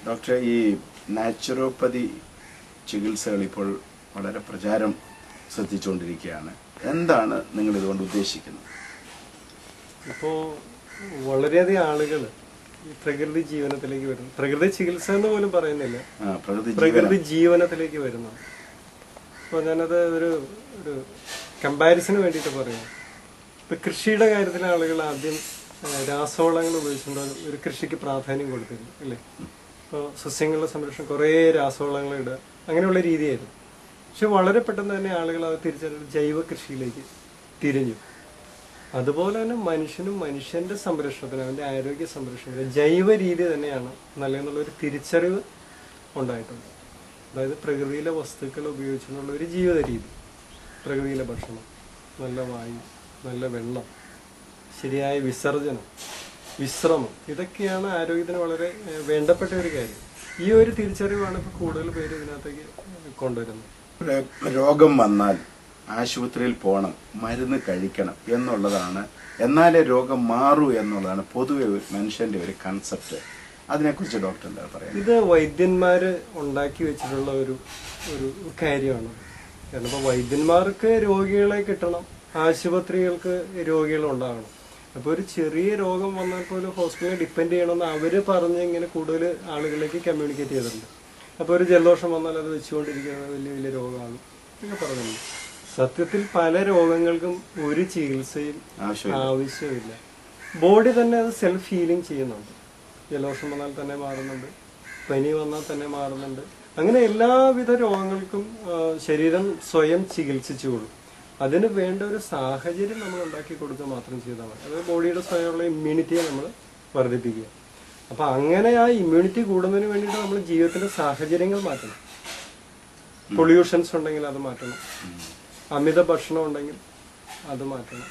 ഡോക്ടറെ, ഈ നാച്ചുറോപ്പതി ചികിത്സകൾ ഇപ്പോൾ വളരെ പ്രചാരം ശ്രദ്ധിച്ചുകൊണ്ടിരിക്കുകയാണ്. എന്താണ് നിങ്ങൾ ഇതുകൊണ്ട് ഉദ്ദേശിക്കുന്നത്? ഇപ്പോൾ വളരെയധികം ആളുകൾ ഈ പ്രകൃതി ജീവനത്തിലേക്ക് വരുന്നു. പ്രകൃതി ചികിത്സ എന്ന് പോലും പറയുന്നില്ല, പ്രകൃതി ജീവനത്തിലേക്ക് വരുന്നു. അപ്പോൾ ഞാനത് ഒരു ഒരു കമ്പാരിസന് വേണ്ടിയിട്ട് പറയാം. ഇപ്പൊ കൃഷിയുടെ കാര്യത്തിൽ ആളുകൾ ആദ്യം രാസവളങ്ങൾ ഉപയോഗിച്ചുകൊണ്ട് ഒരു കൃഷിക്ക് പ്രാധാന്യം കൊടുത്തിരുന്നു അല്ലേ. ഇപ്പോൾ സസ്യങ്ങളുടെ സംരക്ഷണം കുറേ രാസവളങ്ങൾ ഇടുക, അങ്ങനെയുള്ള രീതിയായിരുന്നു. പക്ഷെ വളരെ പെട്ടെന്ന് തന്നെ ആളുകൾ അത് തിരിച്ചറിഞ്ഞ് ജൈവ കൃഷിയിലേക്ക് തിരിഞ്ഞു. അതുപോലെ തന്നെ മനുഷ്യനും മനുഷ്യന്റെ സംരക്ഷണത്തിന്, അവന്റെ ആരോഗ്യ സംരക്ഷണത്തിന് ജൈവ രീതി തന്നെയാണ് നല്ലതെന്നുള്ളൊരു തിരിച്ചറിവ് ഉണ്ടായിട്ടുണ്ട്. അതായത് പ്രകൃതിയിലെ വസ്തുക്കൾ ഉപയോഗിച്ചുള്ള ഒരു ജീവിത രീതി, പ്രകൃതിയിലെ ഭക്ഷണം, നല്ല വായു, നല്ല വെള്ളം, ശരിയായ വിസർജനം, വിശ്രമം, ഇതൊക്കെയാണ് ആരോഗ്യത്തിന് വളരെ വേണ്ടപ്പെട്ട ഒരു കാര്യം. ഈ ഒരു തിരിച്ചറിവാണ് ഇപ്പോൾ കൂടുതൽ പേര് ഇതിനകത്തേക്ക് കൊണ്ടുവരുന്നത്. രോഗം വന്നാൽ ആശുപത്രിയിൽ പോകണം, മരുന്ന് കഴിക്കണം എന്നുള്ളതാണ്, എന്നാലേ രോഗം മാറൂ എന്നുള്ളതാണ് പൊതുവെ മനുഷ്യന്റെ ഒരു കൺസെപ്റ്റ്. അതിനെക്കുറിച്ച് ഡോക്ടർ എന്താ പറയുക? ഇത് വൈദ്യന്മാര് ഉണ്ടാക്കി വെച്ചിട്ടുള്ള ഒരു കാര്യമാണ്. കാരണം ഇപ്പൊ വൈദ്യന്മാർക്ക് രോഗികളെ കിട്ടണം, ആശുപത്രികൾക്ക് രോഗികൾ ഉണ്ടാകണം. അപ്പൊ ഒരു ചെറിയ രോഗം വന്നാൽ പോലും ഹോസ്പിറ്റലിൽ ഡിപ്പെൻഡ് ചെയ്യണമെന്ന് അവര് പറഞ്ഞ് ഇങ്ങനെ കൂടുതൽ ആളുകളിലേക്ക് കമ്മ്യൂണിക്കേറ്റ് ചെയ്തിട്ടുണ്ട്. അപ്പൊ ഒരു ജലദോഷം വന്നാൽ അത് വെച്ചുകൊണ്ടിരിക്കുന്നത് വലിയ വലിയ രോഗമാണ് എന്ന് പറഞ്ഞിട്ടുണ്ട്. സത്യത്തിൽ പല രോഗങ്ങൾക്കും ഒരു ചികിത്സയും ആവശ്യമില്ല. ബോഡി തന്നെ അത് സെൽഫ് ഹീലിംഗ് ചെയ്യുന്നുണ്ട്. ജലദോഷം വന്നാൽ തന്നെ മാറുന്നുണ്ട്, പനി വന്നാൽ തന്നെ മാറുന്നുണ്ട്. അങ്ങനെ എല്ലാവിധ രോഗങ്ങൾക്കും ശരീരം സ്വയം ചികിത്സിച്ചുകൊള്ളും. അതിന് വേണ്ട ഒരു സാഹചര്യം നമ്മൾ ഉണ്ടാക്കി കൊടുക്കുക മാത്രം ചെയ്താൽ മതി. അതായത് ബോഡിയുടെ സ്വയമുള്ള ഇമ്മ്യൂണിറ്റിയെ നമ്മൾ വർദ്ധിപ്പിക്കുക. അപ്പൊ അങ്ങനെ ആ ഇമ്മ്യൂണിറ്റി കൂടുന്നതിന് വേണ്ടിയിട്ട് നമ്മൾ ജീവിതത്തിന്റെ സാഹചര്യങ്ങൾ മാറ്റണം. പൊള്യൂഷൻസ് ഉണ്ടെങ്കിൽ അത് മാറ്റണം, അമിത ഭക്ഷണം ഉണ്ടെങ്കിൽ അത് മാറ്റണം,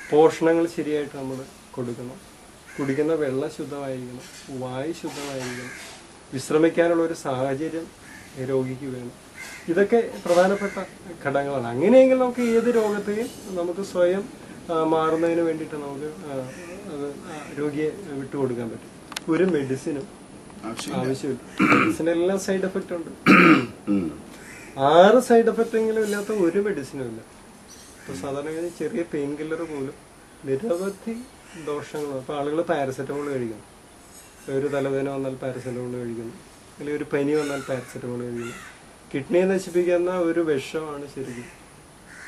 പോഷണങ്ങൾ ശരിയായിട്ട് നമ്മൾ കൊടുക്കണം, കുടിക്കുന്ന വെള്ളം ശുദ്ധമായിരിക്കണം, വായു ശുദ്ധമായിരിക്കണം, വിശ്രമിക്കാനുള്ള ഒരു സാഹചര്യം രോഗിക്ക് വേണം. ഇതൊക്കെ പ്രധാനപ്പെട്ട ഘടകങ്ങളാണ്. അങ്ങനെയെങ്കിൽ നമുക്ക് ഏത് രോഗത്തെയും നമുക്ക് സ്വയം മാറുന്നതിന് വേണ്ടിയിട്ട് നമുക്ക് അത് രോഗിയെ വിട്ടുകൊടുക്കാൻ പറ്റും. ഒരു മെഡിസിനും ആവശ്യമില്ല. മെഡിസിനെല്ലാം സൈഡ് എഫക്റ്റ് ഉണ്ട്. 6 സൈഡ് എഫക്റ്റ് എങ്കിലും ഇല്ലാത്ത ഒരു മെഡിസിനും ഇല്ല. ഇപ്പൊ സാധാരണ ചെറിയ പെയിൻ കില്ലർ പോലും നിരവധി ദോഷങ്ങളാണ്. ഇപ്പൊ ആളുകൾ പാരസെറ്റമോൾ കഴിക്കുന്നു, ഒരു തലവേദന വന്നാൽ പാരസെറ്റമോൾ കഴിക്കുന്നു, അല്ലെങ്കിൽ ഒരു പനി വന്നാൽ പാരസെറ്റമോൾ കഴിക്കുന്നു. കിഡ്നിയെ നശിപ്പിക്കുന്ന ഒരു വിഷമാണ് ശരിക്കും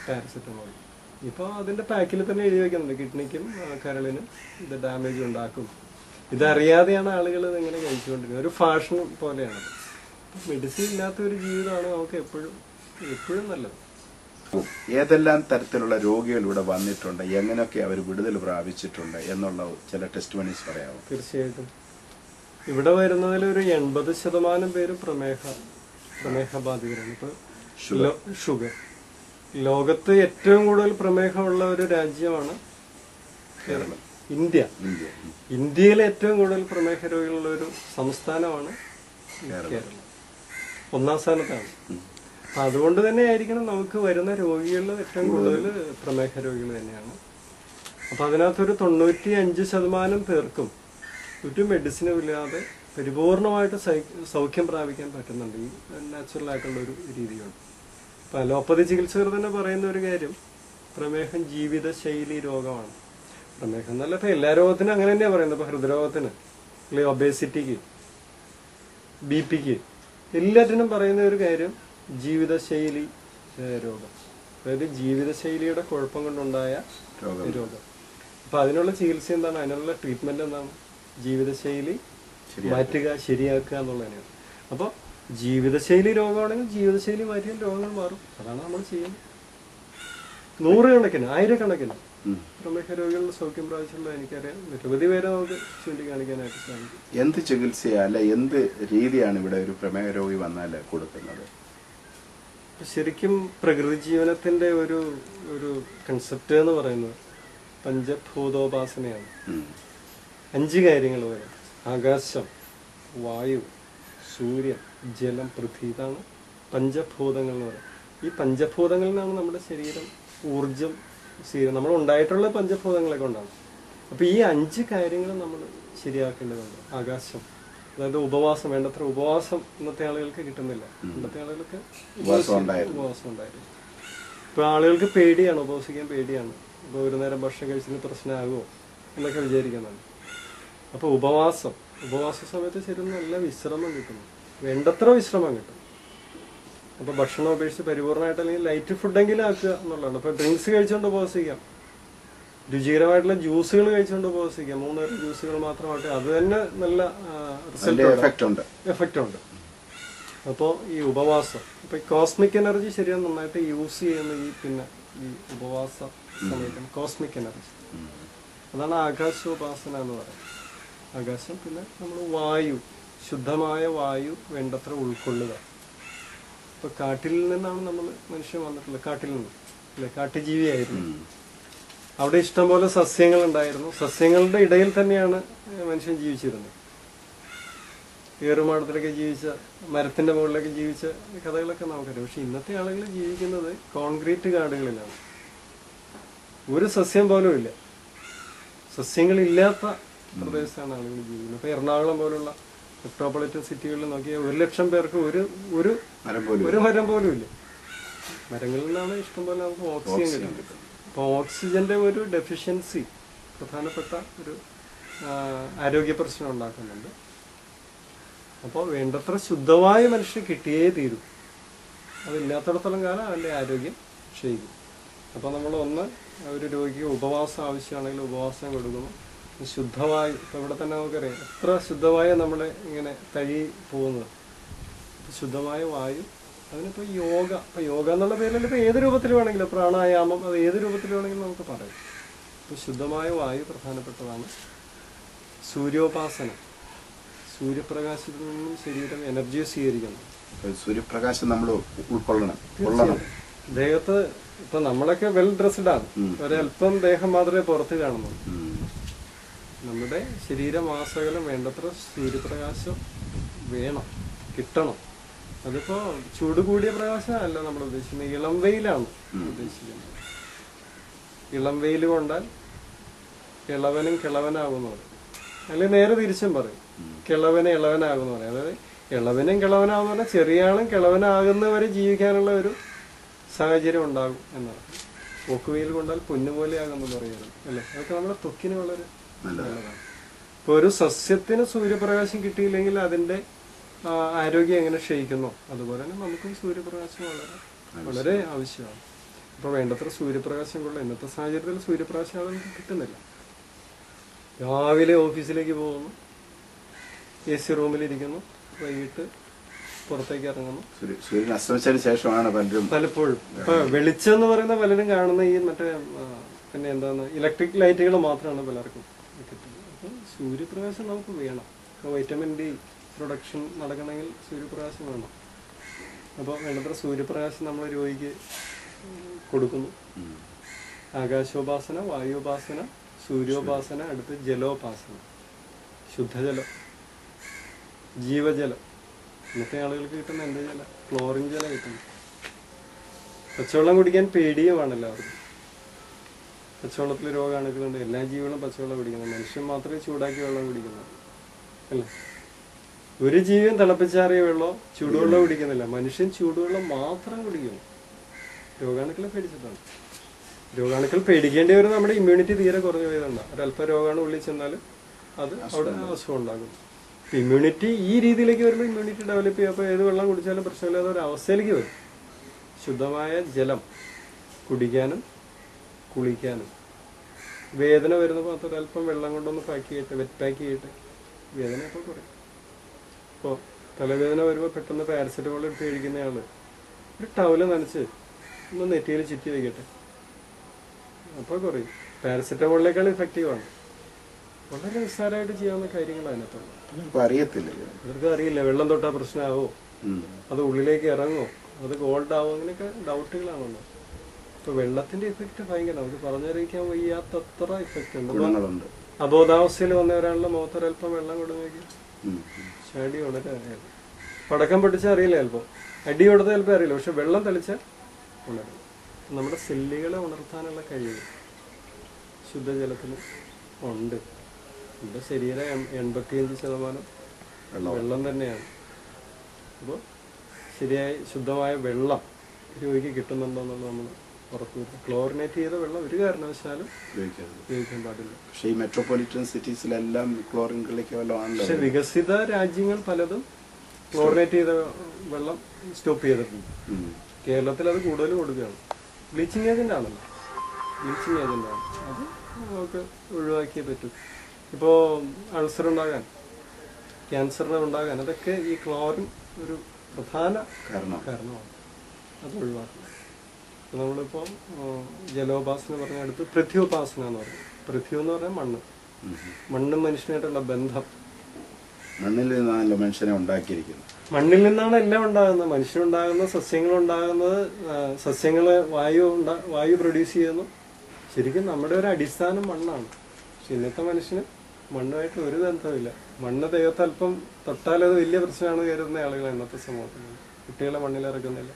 പാരസെറ്റമോൾ. ഇപ്പോൾ അതിന്റെ പാക്കിൽ തന്നെ എഴുതി വെക്കുന്നുണ്ട്, കിഡ്നിക്കും കരളിനും ഇത് ഡാമേജ് ഉണ്ടാക്കും. ഇതറിയാതെയാണ് ആളുകൾ ഇങ്ങനെ കഴിച്ചുകൊണ്ടിരിക്കുന്നത്. ഒരു ഫാഷൻ പോലെയാണ്. മെഡിസിൻ ഇല്ലാത്ത ഒരു ജീവിതമാണ് നമുക്ക് എപ്പോഴും നല്ലത്. ഏതെല്ലാം തരത്തിലുള്ള രോഗികൾ ഇവിടെ വന്നിട്ടുണ്ട്, എങ്ങനെയൊക്കെ അവർ വിടുതൽ പ്രാപിച്ചിട്ടുണ്ട് എന്നുള്ള ചില ടെസ്റ്റിമണീസ് പറയാമോ? തീർച്ചയായിട്ടും. ഇവിടെ വരുന്നതിൽ ഒരു 80% പേരും പ്രമേഹബാധിതരാണ്. ഇപ്പൊ ഷുഗർ. ലോകത്ത് ഏറ്റവും കൂടുതൽ പ്രമേഹമുള്ള ഒരു രാജ്യമാണ് കേരളം. ഇന്ത്യയിലെ ഏറ്റവും കൂടുതൽ പ്രമേഹ രോഗികളുള്ള ഒരു സംസ്ഥാനമാണ് കേരളം. 1ാം സ്ഥാനത്താണ്. അപ്പൊ അതുകൊണ്ട് തന്നെ ആയിരിക്കണം നമുക്ക് വരുന്ന രോഗികളിൽ ഏറ്റവും കൂടുതൽ പ്രമേഹ രോഗികൾ തന്നെയാണ്. അപ്പൊ അതിനകത്തൊരു 95% പേർക്കും ഒരു മെഡിസിനും ഇല്ലാതെ പരിപൂർണമായിട്ട് സൗഖ്യം പ്രാപിക്കാൻ പറ്റുന്നുണ്ട്. ഈ നാച്ചുറൽ ആയിട്ടുള്ള ഒരു രീതിയാണ്. ഇപ്പൊ അലോപ്പതി ചികിത്സകർ തന്നെ പറയുന്ന ഒരു കാര്യം, പ്രമേഹം ജീവിതശൈലി രോഗമാണ്. പ്രമേഹം എന്നല്ല, ഇപ്പൊ എല്ലാ രോഗത്തിനും അങ്ങനെ തന്നെയാണ് പറയുന്നത്. ഇപ്പൊ ഹൃദ്രോഗത്തിന്, അല്ലെങ്കിൽ ഒബേസിറ്റിക്ക്, BP-ക്ക്, എല്ലാറ്റിനും പറയുന്ന ഒരു കാര്യം ജീവിതശൈലി രോഗം. അതായത് ജീവിതശൈലിയുടെ കുഴപ്പം കൊണ്ടുണ്ടായ രോഗം. അപ്പൊ അതിനുള്ള ചികിത്സ എന്താണ്, അതിനുള്ള ട്രീറ്റ്മെന്റ് എന്താണ്? ജീവിതശൈലി മാറ്റുക, ശരിയാക്കുക എന്നുള്ളതിനാണ്. അപ്പൊ ജീവിതശൈലി രോഗമാണെങ്കിൽ ജീവിതശൈലി മാറ്റിയാൽ രോഗങ്ങൾ മാറും. അതാണ് നമ്മൾ ചെയ്യുന്നത്. 100 കണക്കിന് 1000 കണക്കിന് പ്രമേഹ രോഗികളുടെ സൗഖ്യം പ്രാപിച്ചുള്ള എനിക്കറിയാം നിരവധി പേരെ നമുക്ക് ചൂണ്ടിക്കാണിക്കാനായിട്ട് സാധിക്കും. എന്ത് ചികിത്സയാ അല്ല എന്ത് രീതിയാണ് ഇവിടെ ഒരു പ്രമേഹ രോഗി വന്നാൽ കൊടുക്കുന്നത്? ശരിക്കും പ്രകൃതി ജീവനത്തിന്റെ ഒരു കൺസെപ്റ്റ് എന്ന് പറയുന്നത് പഞ്ചഭൂതോപാസനയാണ്. 5 കാര്യങ്ങൾ വരും: ആകാശം, വായു, സൂര്യൻ, ജലം, പൃഥ്വി. ഇതാണ് പഞ്ചഭൂതങ്ങൾ എന്ന് പറയുന്നത്. ഈ പഞ്ചഭൂതങ്ങളിൽ നിന്നാണ് നമ്മുടെ ശരീരം ഊർജം നമ്മൾ ഉണ്ടായിട്ടുള്ള പഞ്ചഭൂതങ്ങളെ കൊണ്ടാണ്. അപ്പൊ ഈ 5 കാര്യങ്ങൾ നമ്മൾ ശരിയാക്കേണ്ടതുണ്ട്. ആകാശം, അതായത് ഉപവാസം, വേണ്ടത്ര ഉപവാസം ഇന്നത്തെ ആളുകൾക്ക് കിട്ടുന്നില്ല. ഇന്നത്തെ ആളുകൾക്ക് ഉപവാസം ഉണ്ടായിരുന്നു. ഇപ്പൊ ആളുകൾക്ക് പേടിയാണ്, ഉപവസിക്കാൻ പേടിയാണ്. ഇപ്പൊ ഒരു നേരം ഭക്ഷണം കഴിച്ചതിന് പ്രശ്നമാകുമോ എന്നൊക്കെ വിചാരിക്കുന്നുണ്ട്. അപ്പൊ ഉപവാസ സമയത്ത് ശരിക്കും നല്ല വിശ്രമം കിട്ടുന്നു, വേണ്ടത്ര വിശ്രമം കിട്ടും. അപ്പൊ ഭക്ഷണം ഉപേക്ഷിച്ച് പരിപൂർണമായിട്ട് അല്ലെങ്കിൽ ലൈറ്റ് ഫുഡെങ്കിലും ആക്കുക എന്നുള്ളതാണ്. ഇപ്പൊ ഡ്രിങ്ക്സ് കഴിച്ചുകൊണ്ട് ഉപവസിക്കാം, രുചികരമായിട്ടുള്ള ജ്യൂസുകൾ കഴിച്ചുകൊണ്ട് ഉപവസിക്കാം, 3 ജ്യൂസുകൾ മാത്രമായിട്ട് അത് തന്നെ നല്ല എഫക്റ്റ് ഉണ്ട്. അപ്പോൾ ഈ ഉപവാസം, ഇപ്പൊ ഈ കോസ്മിക് എനർജി ശരിയാണ് നന്നായിട്ട് യൂസ് ചെയ്യുന്ന ഈ ഉപവാസ സമയത്ത് കോസ്മിക് എനർജി, അതാണ് ആകാശോപാസന എന്ന് പറയുന്നത്. ആകാശം, പിന്നെ നമ്മൾ വായു, ശുദ്ധമായ വായു വേണ്ടത്ര ഉൾക്കൊള്ളുക. ഇപ്പൊ കാട്ടിൽ നിന്നാണ് നമ്മൾ മനുഷ്യൻ വന്നിട്ടുള്ളത്, കാട്ടിൽ നിന്ന് അല്ലെ, കാട്ടുജീവിയായിരുന്നു. അവിടെ ഇഷ്ടംപോലെ സസ്യങ്ങൾ ഉണ്ടായിരുന്നു, സസ്യങ്ങളുടെ ഇടയിൽ തന്നെയാണ് മനുഷ്യൻ ജീവിച്ചിരുന്നത്. ഏറുമാടത്തിലൊക്കെ ജീവിച്ച, മരത്തിന്റെ മുകളിലൊക്കെ ജീവിച്ച കഥകളൊക്കെ നമുക്കറിയാം. പക്ഷെ ഇന്നത്തെ ആളുകൾ ജീവിക്കുന്നത് കോൺക്രീറ്റ് കാടുകളിലാണ്, ഒരു സസ്യം പോലും ഇല്ല, സസ്യങ്ങളില്ലാത്ത പ്രദേശത്താണ് ആളുകൾ ജീവിക്കുന്നത്. ഇപ്പൊ എറണാകുളം പോലുള്ള മെട്രോപൊളിറ്റൻ സിറ്റികളിൽ നോക്കിയാൽ 1,00,000 പേർക്ക് ഒരു മരം പോലും ഇല്ല. മരങ്ങളിൽ നിന്നാണ് ഇഷ്ടംപോലെ നമുക്ക് ഓക്സിജൻ കിട്ടുന്നത്. അപ്പൊ ഓക്സിജന്റെ ഒരു ഡെഫിഷ്യൻസി പ്രധാനപ്പെട്ട ഒരു ആരോഗ്യ പ്രശ്നം ഉണ്ടാക്കുന്നുണ്ട്. അപ്പോൾ വേണ്ടത്ര ശുദ്ധമായ മനുഷ്യന് കിട്ടിയേ തീരും. അതില്ലാത്തിടത്തോളം കാലം അവൻ്റെ ആരോഗ്യം ക്ഷയിക്കും. അപ്പോൾ നമ്മൾ ഒരു രോഗിക്ക് ഉപവാസം ആവശ്യമാണെങ്കിൽ ഉപവാസം കൊടുക്കുന്നു. ശുദ്ധവായു, ഇപ്പം ഇവിടെ തന്നെ നമുക്കറിയാം എത്ര ശുദ്ധവായ നമ്മൾ ഇങ്ങനെ തഴി പോകുന്നത്. ശുദ്ധമായ വായു, അതിനിപ്പോൾ യോഗ എന്നുള്ള പേരിൽ ഇപ്പോൾ ഏത് രൂപത്തിൽ വേണമെങ്കിലും, പ്രാണായാമം, അത് ഏത് രൂപത്തിൽ വേണമെങ്കിലും നമുക്ക് പറയാം. ഇപ്പോൾ ശുദ്ധമായ വായു പ്രധാനപ്പെട്ടതാണ്. സൂര്യോപാസന, സൂര്യപ്രകാശത്തിൽ നിന്നും ശരീരം എനർജി സ്വീകരിക്കുന്നു. സൂര്യപ്രകാശം നമ്മൾ ഉൾക്കൊള്ളണം. ദേഹത്ത് ഇപ്പൊ നമ്മളൊക്കെ വെൽ ഡ്രസ്ഡ് ആണ്, ഒരല്പം ദേഹം മാത്രമേ പുറത്ത് കാണുന്നുള്ളൂ. നമ്മുടെ ശരീരമാസകലം വേണ്ടത്ര സൂര്യപ്രകാശം വേണം, കിട്ടണം. അതിപ്പോ ചൂട് കൂടിയ പ്രകാശം അല്ല നമ്മൾ ഉദ്ദേശിക്കുന്നത്, ഇളം വെയിലാണ് ഉദ്ദേശിക്കുന്നത്. ഇളം വെയിൽ കൊണ്ടാൽ ഇളവനും കിളവനാകുന്നത്, അല്ലെങ്കിൽ നേരെ തിരിച്ചും പറയും, കിളവന് ഇളവനാകുന്ന പറയും. അതായത് ഇളവനും കിളവനാകുന്ന പറഞ്ഞാൽ ചെറിയ ആളും കിളവനാകുന്നവരെ ജീവിക്കാനുള്ള ഒരു സാഹചര്യം ഉണ്ടാകും എന്നാണ്. പോക്കുവെയിൽ കൊണ്ടാൽ പൊന്നുപോലെ ആകുമെന്ന് പറയുന്നത് അല്ലേ. അതൊക്കെ നമ്മുടെ ത്വക്കിന് വളരെ നല്ലതാണ്. ഇപ്പൊ ഒരു സസ്യത്തിന് സൂര്യപ്രകാശം കിട്ടിയില്ലെങ്കിൽ അതിന്റെ ആരോഗ്യം എങ്ങനെ ക്ഷയിക്കുന്നു, അതുപോലെ തന്നെ നമുക്കും സൂര്യപ്രകാശം വളരെ ആവശ്യമാണ്. അപ്പൊ വേണ്ടത്ര സൂര്യപ്രകാശം കൊള്ള ഇന്നത്തെ സാഹചര്യത്തിൽ സൂര്യപ്രകാശം നമുക്ക് കിട്ടുന്നില്ല. രാവിലെ ഓഫീസിലേക്ക് പോകുന്നു, AC റൂമിലിരിക്കുന്നു, വൈകിട്ട് പുറത്തേക്ക് ഇറങ്ങുന്നു. സൂര്യൻ അസ്തമിച്ചതിന് ശേഷമാണ് പലപ്പോഴും ഇപ്പൊ വെളിച്ചം എന്ന് പറയുന്ന പലരും കാണുന്ന ഈ പിന്നെ എന്താണ് ഇലക്ട്രിക് ലൈറ്റുകൾ മാത്രമാണ് പലർക്കും കിട്ടുന്നത്. അപ്പം സൂര്യപ്രകാശം നമുക്ക് വേണം. വൈറ്റമിൻ D പ്രൊഡക്ഷൻ നടക്കണമെങ്കിൽ സൂര്യപ്രകാശം വേണം. അപ്പോൾ വേണ്ടത്ര സൂര്യപ്രകാശം നമ്മൾ രോഗിക്ക് കൊടുക്കുന്നു. ആകാശോപാസന, വായുോപാസന, സൂര്യോപാസന, അടുത്ത് ജലോപാസന, ശുദ്ധജലം, ജീവജലം. ഇന്നത്തെ ആളുകൾക്ക് കിട്ടുന്ന എന്ത് ജലം? ക്ലോറിൻ ജലം കിട്ടുന്നു. പച്ചവെള്ളം കുടിക്കാൻ പേടിയുമാണ് എല്ലാവർക്കും. പച്ചവെള്ളത്തിൽ രോഗാണുക്കളുണ്ട്, എല്ലാ ജീവികളും പച്ചവെള്ളം കുടിക്കുന്നത്, മനുഷ്യൻ മാത്രമേ ചൂടാക്കി വെള്ളം കുടിക്കുന്നത് അല്ല. ഒരു ജീവിയും തിളപ്പിച്ചാറിയ വെള്ളം ചൂടുവെള്ളം കുടിക്കുന്നില്ല, മനുഷ്യൻ ചൂടുവെള്ളം മാത്രം കുടിക്കുന്നു. രോഗാണുക്കളെ പേടിച്ചിട്ടാണ്. രോഗാണുക്കൾ പേടിക്കേണ്ടി വരും. നമ്മുടെ ഇമ്മ്യൂണിറ്റി തീരെ കുറഞ്ഞു പോയതുകൊണ്ടാണ്. ഒരല്പം രോഗാണു ഉള്ളിൽ ചെന്നാൽ അത് അവിടെ അസുഖം ഉണ്ടാകും. ഇമ്മ്യൂണിറ്റി ഈ രീതിയിലേക്ക് വരുമ്പോൾ ഇമ്മ്യൂണിറ്റി ഡെവലപ്പ് ചെയ്യും. അപ്പോൾ ഏത് വെള്ളം കുടിച്ചാലും പ്രശ്നമില്ലാത്ത ഒരു അവസ്ഥയിലേക്ക് വരും. ശുദ്ധമായ ജലം കുടിക്കാനും കുളിക്കാനും. വേദന വരുന്നപ്പോൾ അത് ഒരല്പം വെള്ളം കൊണ്ടൊന്ന് വെറ്റ് പാക്ക് ചെയ്തിട്ട് വേദന അപ്പോൾ കുറയും. ഇപ്പോൾ തലവേദന വരുമ്പോൾ പെട്ടെന്ന് പാരസെറ്റമോൾ എടുത്ത് കഴിക്കുന്നയാൾ ഒരു ടവല് നനച്ച് ഒന്ന് നെറ്റിയിൽ ചുറ്റി വയ്ക്കട്ടെ, അപ്പോൾ കുറയും. പാരസെറ്റമോളിനേക്കാൾ ഇഫക്റ്റീവാണ്. വളരെ നിസ്സാരമായിട്ട് ചെയ്യാവുന്ന കാര്യങ്ങളാണ് അതിനകത്തുള്ളത്. അവർക്ക് അറിയില്ല വെള്ളം തൊട്ടാൽ പ്രശ്നമാവോ, അത് ഉള്ളിലേക്ക് ഇറങ്ങോ, അത് ഗോൾഡ് ആവോ, അങ്ങനെയൊക്കെ ഡൗട്ടുകളാണല്ലോ. ഇപ്പൊ വെള്ളത്തിന്റെ ഇഫക്റ്റ് ഭയങ്കര, നമുക്ക് പറഞ്ഞറിയിക്കാൻ വയ്യാത്തത്ര ഇഫക്റ്റ് ഉണ്ട്. അബോധാവസ്ഥയിൽ വന്ന ഒരാളുടെ മുഖത്തൊരൽപ്പം വെള്ളം കൊടുങ്ങി ചാടി വളരെ അറിയാം. പടക്കം പൊട്ടിച്ചാൽ അറിയില്ല ചിലപ്പോൾ, അടി കൊടുത്താൽ ചിലപ്പോൾ അറിയില്ല, പക്ഷെ വെള്ളം തെളിച്ചാൽ ഉണരും. നമ്മുടെ സെല്ലുകളെ ഉണർത്താനുള്ള കഴിവ് ശുദ്ധജലത്തിന് ഉണ്ട്. നമ്മുടെ ശരീരം 85% വെള്ളം തന്നെയാണ്. അപ്പോൾ ശരിയായ ശുദ്ധമായ വെള്ളം രോഗിക്ക് കിട്ടുന്നുണ്ടോ എന്നുള്ളത് നമ്മൾ ഉറപ്പുവരുത്തും. ക്ലോറിനേറ്റ് ചെയ്ത വെള്ളം ഒരു കാരണവശാലും ഉപയോഗിക്കാൻ പാടില്ല. പക്ഷേ ഈ മെട്രോപൊളിറ്റൻ സിറ്റീസിലെല്ലാം ക്ലോറിനിലേക്ക് വെള്ളമാണല്ലോ. പക്ഷെ വികസിത രാജ്യങ്ങൾ പലതും ക്ലോറിനേറ്റ് ചെയ്ത വെള്ളം സ്റ്റോപ്പ് ചെയ്തിട്ടുണ്ട്. കേരളത്തിൽ അത് കൂടുതൽ കൊടുക്കുകയാണ്. ബ്ലീച്ചിങ് ഏജന്റ് ആണല്ലോ, ബ്ലീച്ചിങ് ഏജന്റ് ആണ്. അത് നമുക്ക് ഒഴിവാക്കിയേ പറ്റും. ഇപ്പോൾ അൾസർ ഉണ്ടാകാൻ, ക്യാൻസറിന് ഉണ്ടാകാൻ അതൊക്കെ ഈ ക്ലോറിൻ ഒരു പ്രധാന കാരണമാണ്. അത് ഒഴിവാക്കുക. നമ്മളിപ്പോൾ ജലോപാസന പറഞ്ഞ അടുത്ത് പൃഥ്വോപാസന എന്ന് പറയും. പൃഥ്വി എന്ന് പറഞ്ഞാൽ മണ്ണ്, മണ്ണും മനുഷ്യനായിട്ടുള്ള ബന്ധം. മണ്ണിൽ നിന്നാണല്ലോ മനുഷ്യനെ ഉണ്ടാക്കിയിരിക്കുന്നത്. മണ്ണിൽ നിന്നാണ് എല്ലാം ഉണ്ടാകുന്നത്. മനുഷ്യനുണ്ടാകുന്ന സസ്യങ്ങളുണ്ടാകുന്നത്, സസ്യങ്ങള് വായു പ്രൊഡ്യൂസ് ചെയ്യുന്നു. ശരിക്കും നമ്മുടെ ഒരു അടിസ്ഥാനം മണ്ണാണ്. പക്ഷെ ഇന്നത്തെ മനുഷ്യന് മണ്ണുമായിട്ട് ഒരു ബന്ധമില്ല. മണ്ണ് ദൈവത്തെ അല്പം തൊട്ടാലത് വലിയ പ്രശ്നമാണ് കരുതുന്ന ആളുകൾ ഇന്നത്തെ സമൂഹത്തിൽ. കുട്ടികളെ മണ്ണിലിറക്കുന്നില്ല.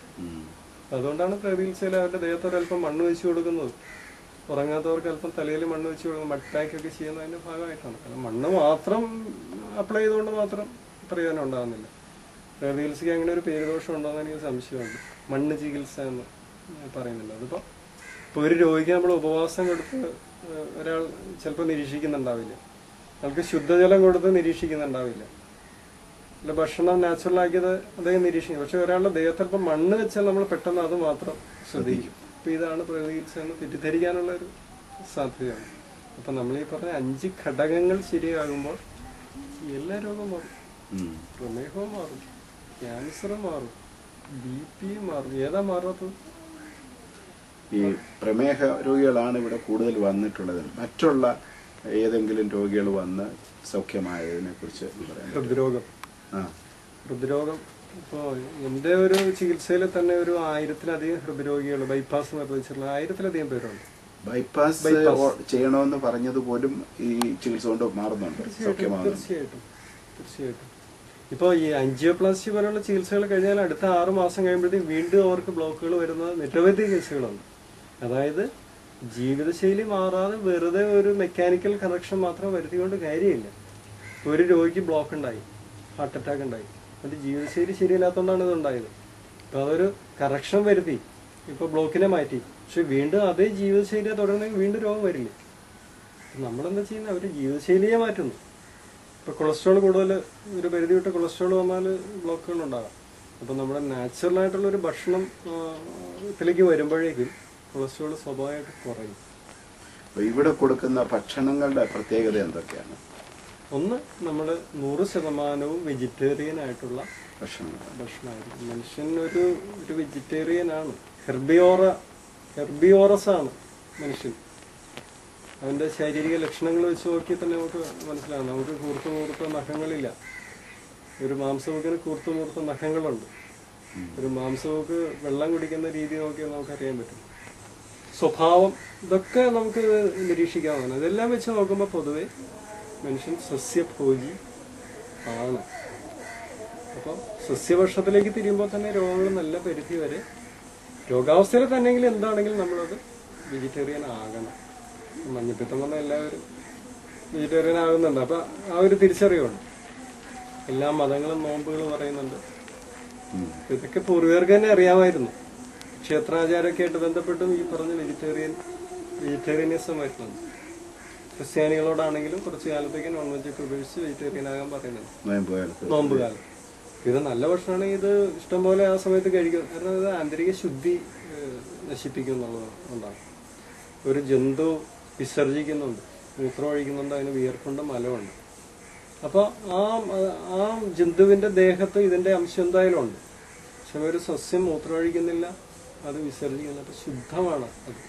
അതുകൊണ്ടാണ് പ്രകൃതിയിൽ അവരുടെ ദേഹത്തോട് അല്പം മണ്ണ് വെച്ച് കൊടുക്കുന്നത്. ഉറങ്ങാത്തവർക്ക് അല്പം തലയിൽ മണ്ണ് വെച്ച് കൊടുക്കുന്നത്, മഡ് പാക്ക് ഒക്കെ ചെയ്യുന്നതിന്റെ ഭാഗമായിട്ടാണ്. കാരണം മണ്ണ് മാത്രം അപ്ലൈ ചെയ്തുകൊണ്ട് മാത്രം പ്രയോജനം ഉണ്ടാകുന്നില്ല. പ്രകൃതിയിൽസിക്ക് അങ്ങനെ ഒരു പേരുദോഷം ഉണ്ടോ എന്ന് എനിക്ക് സംശയമുണ്ട്. മണ്ണ് ചികിത്സ എന്ന് പറയുന്നുണ്ട്. അതിപ്പോൾ ഒരു രോഗിക്ക് നമ്മൾ ഉപവാസം കൊടുത്ത് ഒരാൾ ചിലപ്പോൾ നിരീക്ഷിക്കുന്നുണ്ടാവില്ല. അയാൾക്ക് ശുദ്ധജലം കൊടുത്ത് നിരീക്ഷിക്കുന്നുണ്ടാവില്ല. അല്ല ഭക്ഷണം നാച്ചുറൽ ആക്കിയത് അദ്ദേഹം നിരീക്ഷിക്കും. പക്ഷെ ഒരാളുടെ ദേഹത്തല്പം മണ്ണ് വെച്ചാൽ നമ്മൾ പെട്ടെന്ന് അത് മാത്രം ശ്രദ്ധിക്കും. അപ്പൊ ഇതാണ് പ്രകൃതിയിൽ എന്ന് തെറ്റിദ്ധരിക്കാനുള്ള ഒരു സാധ്യതയാണ്. അപ്പൊ നമ്മൾ ഈ പറഞ്ഞ 5 ഘടകങ്ങൾ ശരിയാകുമ്പോൾ എല്ലാ രോഗവും മാറും. പ്രമേഹവും മാറും, ക്യാൻസറും മാറും, BP മാറും. ഏതാ മാറാത്തത്? ഈ പ്രമേഹ രോഗികളാണ് ഇവിടെ കൂടുതൽ വന്നിട്ടുള്ളത്. മറ്റുള്ള ഏതെങ്കിലും രോഗികൾ വന്ന് സൗഖ്യമായതിനെ കുറിച്ച് പറയാം. ഹൃദ്രോഗം ഇപ്പോൾ എൻ്റെ ഒരു ചികിത്സയിൽ തന്നെ ഒരു 1000-ലധികം ഹൃദ്രോഗികൾ ബൈപ്പാസ് നിർവഹിച്ചിട്ടുള്ള 1000-ലധികം പേരുണ്ട്. ബൈപ്പാസ് ചെയ്യണമെന്ന് പറഞ്ഞത് പോലും ഈ ചികിത്സ കൊണ്ട് മാറുന്നുണ്ട്. തീർച്ചയായിട്ടും. ഇപ്പോൾ ഈ ആൻജിയോപ്ലാസ്റ്റി പോലുള്ള ചികിത്സകൾ കഴിഞ്ഞാൽ അടുത്ത 6 മാസം കഴിയുമ്പോഴത്തേക്കും വീണ്ടും അവർക്ക് ബ്ലോക്കുകൾ വരുന്ന നിരവധി കേസുകളുണ്ട്. അതായത് ജീവിതശൈലി മാറാതെ വെറുതെ ഒരു മെക്കാനിക്കൽ കറക്ഷൻ മാത്രം വരുത്തിക്കൊണ്ട് കാര്യമില്ല. ഒരു രോഗിക്ക് ബ്ലോക്ക് ഉണ്ടായി, ഹാർട്ട് അറ്റാക്ക് ഉണ്ടായി, അത് ജീവിതശൈലി ശരിയല്ലാത്തതുകൊണ്ടാണ് ഇത് ഉണ്ടായത്. അപ്പൊ അതൊരു കറക്ഷൻ വരുത്തി, ഇപ്പൊ ബ്ലോക്കിനെ മാറ്റി, പക്ഷെ വീണ്ടും അതേ ജീവിതശൈലിയെ തുടരണമെങ്കിൽ വീണ്ടും രോഗം വരില്ല. നമ്മളെന്താ ചെയ്യുന്നത്? അവർ ജീവിതശൈലിയെ മാറ്റുന്നു. ഇപ്പൊ കൊളസ്ട്രോൾ കൂടുതൽ, ഒരു പരിധി വിട്ട് കൊളസ്ട്രോൾ വന്നാൽ ബ്ലോക്കുകൾ ഉണ്ടാകാം. അപ്പൊ നമ്മുടെ നാച്ചുറൽ ആയിട്ടുള്ള ഒരു ഭക്ഷണം ത്തിലേക്ക് വരുമ്പോഴേക്കും കൊളസ്ട്രോൾ സ്വാഭാവികമായിട്ട് കുറയും. ഇവിടെ കൊടുക്കുന്ന ഭക്ഷണങ്ങളുടെ പ്രത്യേകത എന്തൊക്കെയാണ്? ഒന്ന്, നമ്മൾ 100% വെജിറ്റേറിയൻ ആയിട്ടുള്ള ഭക്ഷണമായിരിക്കും. മനുഷ്യൻ ഒരു വെജിറ്റേറിയൻ ആണ്. ഹെർബിയോറസ് ആണ് മനുഷ്യൻ. അവന്റെ ശാരീരിക ലക്ഷണങ്ങൾ വെച്ച് നോക്കി തന്നെ നമുക്ക് മനസ്സിലാകും. നമുക്ക് കൂർത്ത നഖങ്ങളില്ല. ഒരു മാംസവുക്കിന് കൂർത്ത നഖങ്ങളുണ്ട്. ഒരു മാംസവുക്ക് വെള്ളം കുടിക്കുന്ന രീതി നോക്കിയാൽ നമുക്കറിയാൻ പറ്റും. സ്വഭാവം, ഇതൊക്കെ നമുക്ക് നിരീക്ഷിക്കാവുന്നതാണ്. ഇതെല്ലാം വെച്ച് നോക്കുമ്പോൾ പൊതുവെ മനുഷ്യൻ സസ്യഭോജി ആണ്. അപ്പം സസ്യഭക്ഷണത്തിലേക്ക് തിരിയുമ്പോൾ തന്നെ രോഗങ്ങൾ നല്ല പരിധി വരെ, രോഗാവസ്ഥയിൽ തന്നെയെങ്കിലും എന്താണെങ്കിലും നമ്മളത് വെജിറ്റേറിയൻ ആകണം. മഞ്ഞപ്പിത്തം വന്ന എല്ലാവരും വെജിറ്റേറിയൻ ആകുന്നുണ്ട്. അപ്പൊ ആ ഒരു തിരിച്ചറിവുണ്ട്. എല്ലാ മതങ്ങളും നോമ്പുകൾ പറയുന്നുണ്ട്. ഇതൊക്കെ പൂർവികർക്ക് തന്നെ അറിയാമായിരുന്നു. ക്ഷേത്രാചാരമൊക്കെ ആയിട്ട് ബന്ധപ്പെട്ടും ഈ പറഞ്ഞ വെജിറ്റേറിയനിസം വരുന്നുണ്ട്. ക്രിസ്ത്യാനികളോടാണെങ്കിലും കുറച്ചു കാലത്തേക്ക് നോൺ വെജ് ഒക്കെ ഉപയോഗിച്ച് വെജിറ്റേറിയൻ ആകാൻ പറയുന്നുണ്ട് നോമ്പ് കാലം. ഇത് നല്ല ഭക്ഷണമാണെങ്കിൽ ഇത് ഇഷ്ടംപോലെ ആ സമയത്ത് കഴിക്കും. കാരണം ഇത് ആന്തരിക ശുദ്ധി നശിപ്പിക്കും എന്നുള്ളത് ഉണ്ടാകും. ഒരു ജന്തു വിസർജിക്കുന്നുണ്ട്, മൂത്രം ഒഴിക്കുന്നുണ്ട്, അതിന് വിയർപ്പുണ്ട്, മലമുണ്ട്. അപ്പൊ ആ ജന്തുവിന്റെ ദേഹത്ത് ഇതിന്റെ അംശം എന്തായാലും ഉണ്ട്. പക്ഷെ ഒരു സസ്യം മൂത്രം ഒഴിക്കുന്നില്ല, അത് വിസർജിക്കുന്നില്ല. അപ്പൊ ശുദ്ധമാണ് അത്.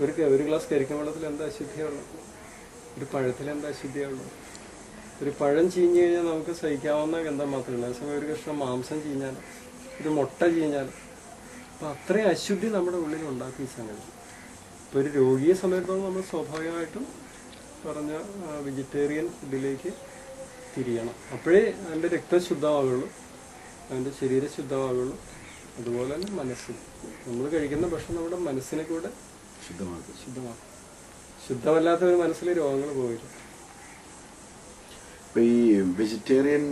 ഒരു ഗ്ലാസ് കരിക്കും വെള്ളത്തിൽ എന്താ അശുദ്ധിയുള്ളത്? ഒരു പഴത്തിൽ എന്താ അശുദ്ധിയുള്ളത്? ഒരു പഴം ചീഞ്ഞു കഴിഞ്ഞാൽ നമുക്ക് സഹിക്കാവുന്ന ഗന്ധം മാത്രമേ ഉള്ളൂ. അതേസമയം ഒരു കഷ്ണം മാംസം ചീഞ്ഞാൽ, ഒരു മുട്ട ചീഞ്ഞാൽ, അപ്പൊ അത്രയും അശുദ്ധി നമ്മുടെ ഉള്ളിൽ ഉണ്ടാക്കും ഈ സംഗതി. ഇപ്പൊ ഒരു രോഗിയെ സംബന്ധിച്ചിടത്തോളം നമ്മൾ സ്വാഭാവികമായിട്ടും പറഞ്ഞ വെജിറ്റേറിയൻ ഫുഡിലേക്ക് തിരിയണം. അപ്പോഴേ അതിൻ്റെ രക്തം ശുദ്ധമാകുള്ളൂ, അതിൻ്റെ ശരീരം ശുദ്ധമാകുള്ളൂ. അതുപോലെ തന്നെ മനസ്സും, നമ്മൾ കഴിക്കുന്ന ഭക്ഷണം നമ്മുടെ മനസ്സിനെ കൂടെ ശുദ്ധമാക്കും. ശുദ്ധമല്ലാത്ത ഒരു മനസ്സിൽ രോഗങ്ങൾ പോയില്ല. ഇപ്പോൾ ഈ വെജിറ്റേറിയൻ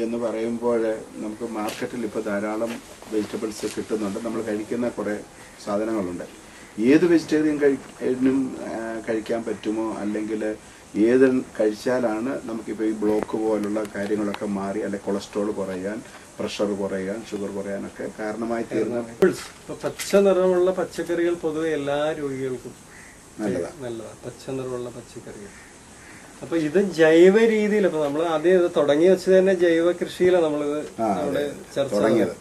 എന്ന് പറയുമ്പോൾ നമുക്ക് മാർക്കറ്റിൽ ഇപ്പോൾ ധാരാളം വെജിറ്റബിൾസ് കിട്ടുന്നുണ്ട്. നമ്മൾ കഴിക്കുന്ന കുറേ സാധനങ്ങളുണ്ട്. ഏത് വെജിറ്റേറിയനും കഴിക്കാൻ പറ്റുമോ, അല്ലെങ്കിൽ ഏത് കഴിച്ചാലാണ് നമുക്കിപ്പോൾ ഈ ബ്ലോക്ക് പോലുള്ള കാര്യങ്ങളൊക്കെ മാറി, അല്ലെങ്കിൽ കൊളസ്ട്രോൾ കുറയാൻ, പ്രഷർ കുറയാൻ, ഷുഗർ കുറയാനൊക്കെ കാരണമായി തീർന്നത്? പച്ച നിറമുള്ള പച്ചക്കറികൾ പൊതുവെ എല്ലാ രോഗികൾക്കും നല്ലതാണ്. പച്ച നിറമുള്ള പച്ചക്കറികൾ. അപ്പൊ ഇത് ജൈവ രീതിയിൽ, ഇപ്പൊ നമ്മൾ ആദ്യം ഇത് തുടങ്ങി വെച്ച് തന്നെ ജൈവ കൃഷിയിലാണ് നമ്മളിത് നമ്മുടെ ചർച്ച തുടങ്ങിയത്.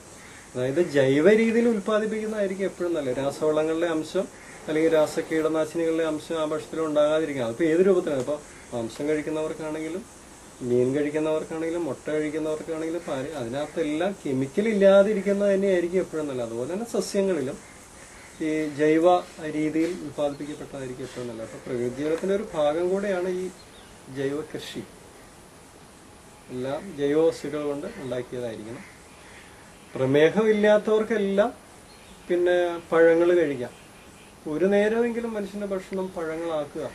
അതായത് ജൈവ രീതിയിൽ ഉത്പാദിപ്പിക്കുന്നതായിരിക്കും എപ്പോഴും നല്ലത്. രാസവളങ്ങളുടെ അംശം അല്ലെങ്കിൽ രാസകീടനാശിനികളുടെ അംശം ആ ഭക്ഷണത്തിൽ ഉണ്ടാകാതിരിക്കുക. അതിപ്പോൾ ഏത് രൂപത്തിലാണ്, ഇപ്പോൾ മാംസം കഴിക്കുന്നവർക്കാണെങ്കിലും മീൻ കഴിക്കുന്നവർക്കാണെങ്കിലും മുട്ട കഴിക്കുന്നവർക്കാണെങ്കിലും പാല്, അതിനകത്തെല്ലാം കെമിക്കൽ ഇല്ലാതിരിക്കുന്നത് തന്നെയായിരിക്കും എപ്പോഴും നല്ലത്. അതുപോലെ തന്നെ സസ്യങ്ങളിലും ഈ ജൈവ രീതിയിൽ ഉത്പാദിപ്പിക്കപ്പെട്ടതായിരിക്കും എപ്പോഴും നല്ലത്. അപ്പോൾ പ്രകൃതിജീവനത്തിന്റെ ഒരു ഭാഗം കൂടെയാണ് ഈ ജൈവ കൃഷി. എല്ലാം ജൈവ വസ്തുക്കൾ കൊണ്ട് ഉണ്ടാക്കിയതായിരിക്കണം. പ്രമേഹമില്ലാത്തവർക്കെല്ലാം പിന്നെ പഴങ്ങൾ കഴിക്കാം. ഒരു നേരമെങ്കിലും മനുഷ്യന്റെ ഭക്ഷണം പഴങ്ങളാക്കുക.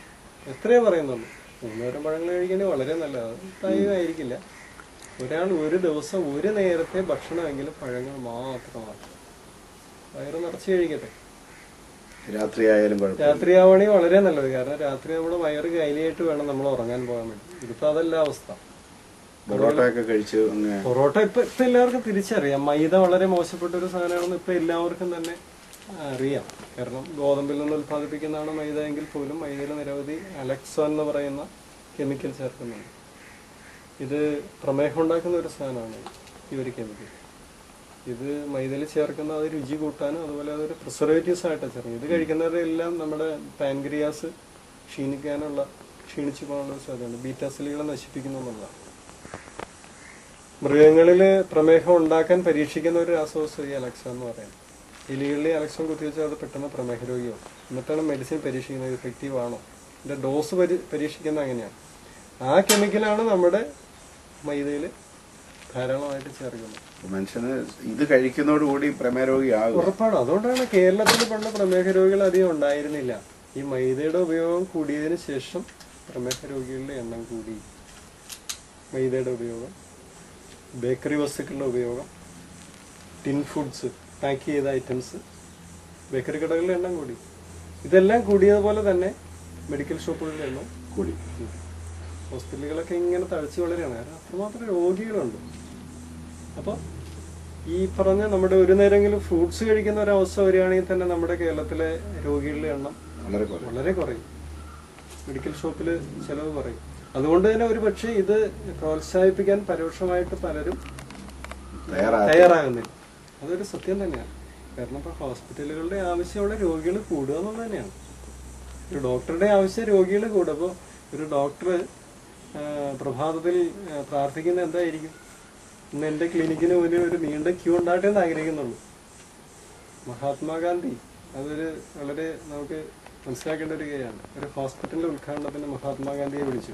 എത്രയോ പറയുന്നുള്ളൂ. 3 നേരം പഴങ്ങൾ കഴിക്കുന്നത് വളരെ നല്ലതാണ്. പ്രായമായിരിക്കില്ല. ഒരാൾ ഒരു ദിവസം ഒരു നേരത്തെ ഭക്ഷണമെങ്കിലും പഴങ്ങൾ മാത്രമാക്കുക. വയറ് നിറച്ച് കഴിക്കട്ടെ. രാത്രിയാവണമെങ്കിൽ വളരെ നല്ലത്. കാരണം രാത്രി നമ്മുടെ വയറ് കൈലിയായിട്ട് വേണം നമ്മൾ ഉറങ്ങാൻ പോകാൻ വേണ്ടി. ഇതിപ്പോ അതല്ല അവസ്ഥ. പൊറോട്ട ഇപ്പൊ എല്ലാവർക്കും തിരിച്ചറിയാം. മൈദ വളരെ മോശപ്പെട്ട ഒരു സാധനമാണെന്ന് ഇപ്പൊ എല്ലാവർക്കും തന്നെ അറിയാം. കാരണം ഗോതമ്പിൽ നിന്ന് ഉത്പാദിപ്പിക്കുന്നതാണ് മൈദ എങ്കിൽ പോലും മൈദയിൽ നിരവധി അലക്സോൻ എന്ന് പറയുന്ന കെമിക്കൽ ചേർക്കുന്നുണ്ട്. ഇത് പ്രമേഹം ഉണ്ടാക്കുന്ന ഒരു സാധനമാണ് ഈ ഒരു കെമിക്കൽ. ഇത് മൈദയിൽ ചേർക്കുന്ന അത് രുചി കൂട്ടാനും അതുപോലെ അതൊരു പ്രിസർവേറ്റീവ്സ് ആയിട്ടാണ് ചേർക്കുന്നത്. ഇത് കഴിക്കുന്നവരെല്ലാം നമ്മുടെ പാൻക്രിയാസ് ക്ഷീണിച്ചു പോകാനുള്ള സാധ്യതയുണ്ട്. ബീറ്റാ സെല്ലുകളെ നശിപ്പിക്കുന്നു എന്നുള്ളതാണ്. മൃഗങ്ങളിൽ പ്രമേഹം ഉണ്ടാക്കാൻ പരീക്ഷിക്കുന്ന ഒരു രാസവസ്തു ഈ അലക്സോൺ എന്ന് പറയുന്നത്. എലികളിൽ അലക്സോൺ കുത്തിവെച്ചാൽ അത് പെട്ടെന്ന് പ്രമേഹ രോഗിയാവും. എന്നിട്ടാണ് മെഡിസിൻ പരീക്ഷിക്കുന്നത്, ഇഫക്റ്റീവ് ആണോ, ഇതിന്റെ ഡോസ് പരീക്ഷിക്കുന്നത് അങ്ങനെയാണ്. ആ കെമിക്കലാണ് നമ്മുടെ മൈദയിൽ ധാരാളമായിട്ട് ചേർക്കുന്നത്. മനുഷ്യന് ഇത് കഴിക്കുന്നതോടുകൂടി പ്രമേഹ രോഗിയാകും ഉറപ്പാണ്. അതുകൊണ്ടാണ് കേരളത്തിൽ പണ്ട് പ്രമേഹ രോഗികൾ അധികം ഉണ്ടായിരുന്നില്ല. ഈ മൈദയുടെ ഉപയോഗം കൂടിയതിനു ശേഷം പ്രമേഹ രോഗികളുടെ എണ്ണം കൂടി. മൈദയുടെ ഉപയോഗം, ബേക്കറി വസ്തുക്കളുടെ ഉപയോഗം, ടിൻ ഫുഡ്സ്, പാക്ക് ചെയ്ത ഐറ്റംസ്, ബേക്കറി കടകളുടെ എണ്ണം കൂടി. ഇതെല്ലാം കൂടിയതുപോലെ തന്നെ മെഡിക്കൽ ഷോപ്പുകളുടെ എണ്ണം കൂടി. ഹോസ്പിറ്റലുകളൊക്കെ ഇങ്ങനെ തഴച്ചു വളരുകയാണ്. കാരണം അത്രമാത്രം രോഗികളുണ്ട്. അപ്പോൾ ഈ പറഞ്ഞ നമ്മുടെ ഒരു നേരമെങ്കിലും ഫ്രൂട്ട്സ് കഴിക്കുന്ന ഒരവസ്ഥ വരികയാണെങ്കിൽ തന്നെ നമ്മുടെ കേരളത്തിലെ രോഗികളുടെ എണ്ണം വളരെ കുറയും. മെഡിക്കൽ ഷോപ്പിൽ ചെലവ് കുറയും. അതുകൊണ്ട് തന്നെ ഒരു പക്ഷേ ഇത് പ്രോത്സാഹിപ്പിക്കാൻ പരോക്ഷമായിട്ട് പലരും തയ്യാറാകുന്നില്ല. അതൊരു സത്യം തന്നെയാണ്. കാരണം ഇപ്പൊ ഹോസ്പിറ്റലുകളുടെ ആവശ്യമുള്ള രോഗികൾ കൂടുക എന്നുള്ളത് തന്നെയാണ്. ഒരു ഡോക്ടറുടെ ആവശ്യം രോഗികൾ കൂടുക. അപ്പോൾ ഒരു ഡോക്ടർ പ്രഭാതത്തിൽ പ്രാർത്ഥിക്കുന്ന എന്തായിരിക്കും? ഇന്ന് എൻ്റെ ക്ലിനിക്കിന് മുന്നിൽ ഒരു നീണ്ട ക്യൂ ഉണ്ടാകട്ടെ എന്ന് ആഗ്രഹിക്കുന്നുള്ളൂ. മഹാത്മാഗാന്ധി അതൊരു വളരെ നമുക്ക് മനസ്സിലാക്കേണ്ട ഒരു കാര്യമാണ്. ഒരു ഹോസ്പിറ്റലിന്റെ ഉദ്ഘാടനത്തിന് മഹാത്മാഗാന്ധിയെ വിളിച്ചു.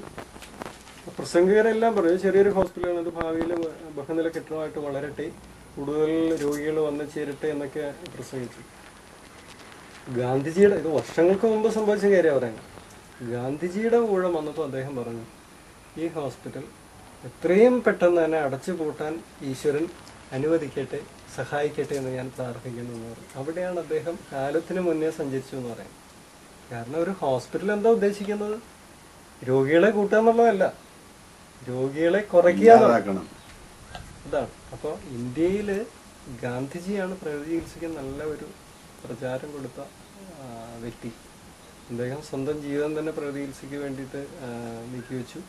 പ്രസംഗകരെല്ലാം പറഞ്ഞു ചെറിയൊരു ഹോസ്പിറ്റലാണ്, അത് ഭാവിയിൽ ബഹുനില കെട്ടിടമായിട്ട് വളരട്ടെ, കൂടുതൽ രോഗികൾ വന്നു ചേരട്ടെ എന്നൊക്കെ പ്രസംഗിച്ചു. ഗാന്ധിജിയുടെ, ഇത് വർഷങ്ങൾക്ക് മുമ്പ് സംഭവിച്ച കാര്യം പറയുന്നത്, ഗാന്ധിജിയുടെ ഊഴം വന്നപ്പോൾ അദ്ദേഹം പറഞ്ഞു ഈ ഹോസ്പിറ്റൽ എത്രയും പെട്ടെന്ന് തന്നെ അടച്ചു പൂട്ടാൻ ഈശ്വരൻ അനുവദിക്കട്ടെ, സഹായിക്കട്ടെ എന്ന് ഞാൻ പ്രാർത്ഥിക്കുന്നു എന്ന് പറഞ്ഞു. അവിടെയാണ് അദ്ദേഹം കാലത്തിന് മുന്നേ സഞ്ചരിച്ചു എന്ന് പറയാം. കാരണം ഒരു ഹോസ്പിറ്റൽ എന്താ ഉദ്ദേശിക്കുന്നത്? രോഗികളെ കൂട്ടുക എന്നുള്ളതല്ല, രോഗികളെ കുറയ്ക്കുക ഇതാണ്. അപ്പോൾ ഇന്ത്യയിൽ ഗാന്ധിജിയാണ് പ്രകൃതി ചികിത്സയ്ക്ക് നല്ല ഒരു പ്രചാരം കൊടുത്ത വ്യക്തി. അദ്ദേഹം സ്വന്തം ജീവിതം തന്നെ പ്രകൃതി ചികിത്സയ്ക്ക് വേണ്ടിയിട്ട് നീക്കിവെച്ചു.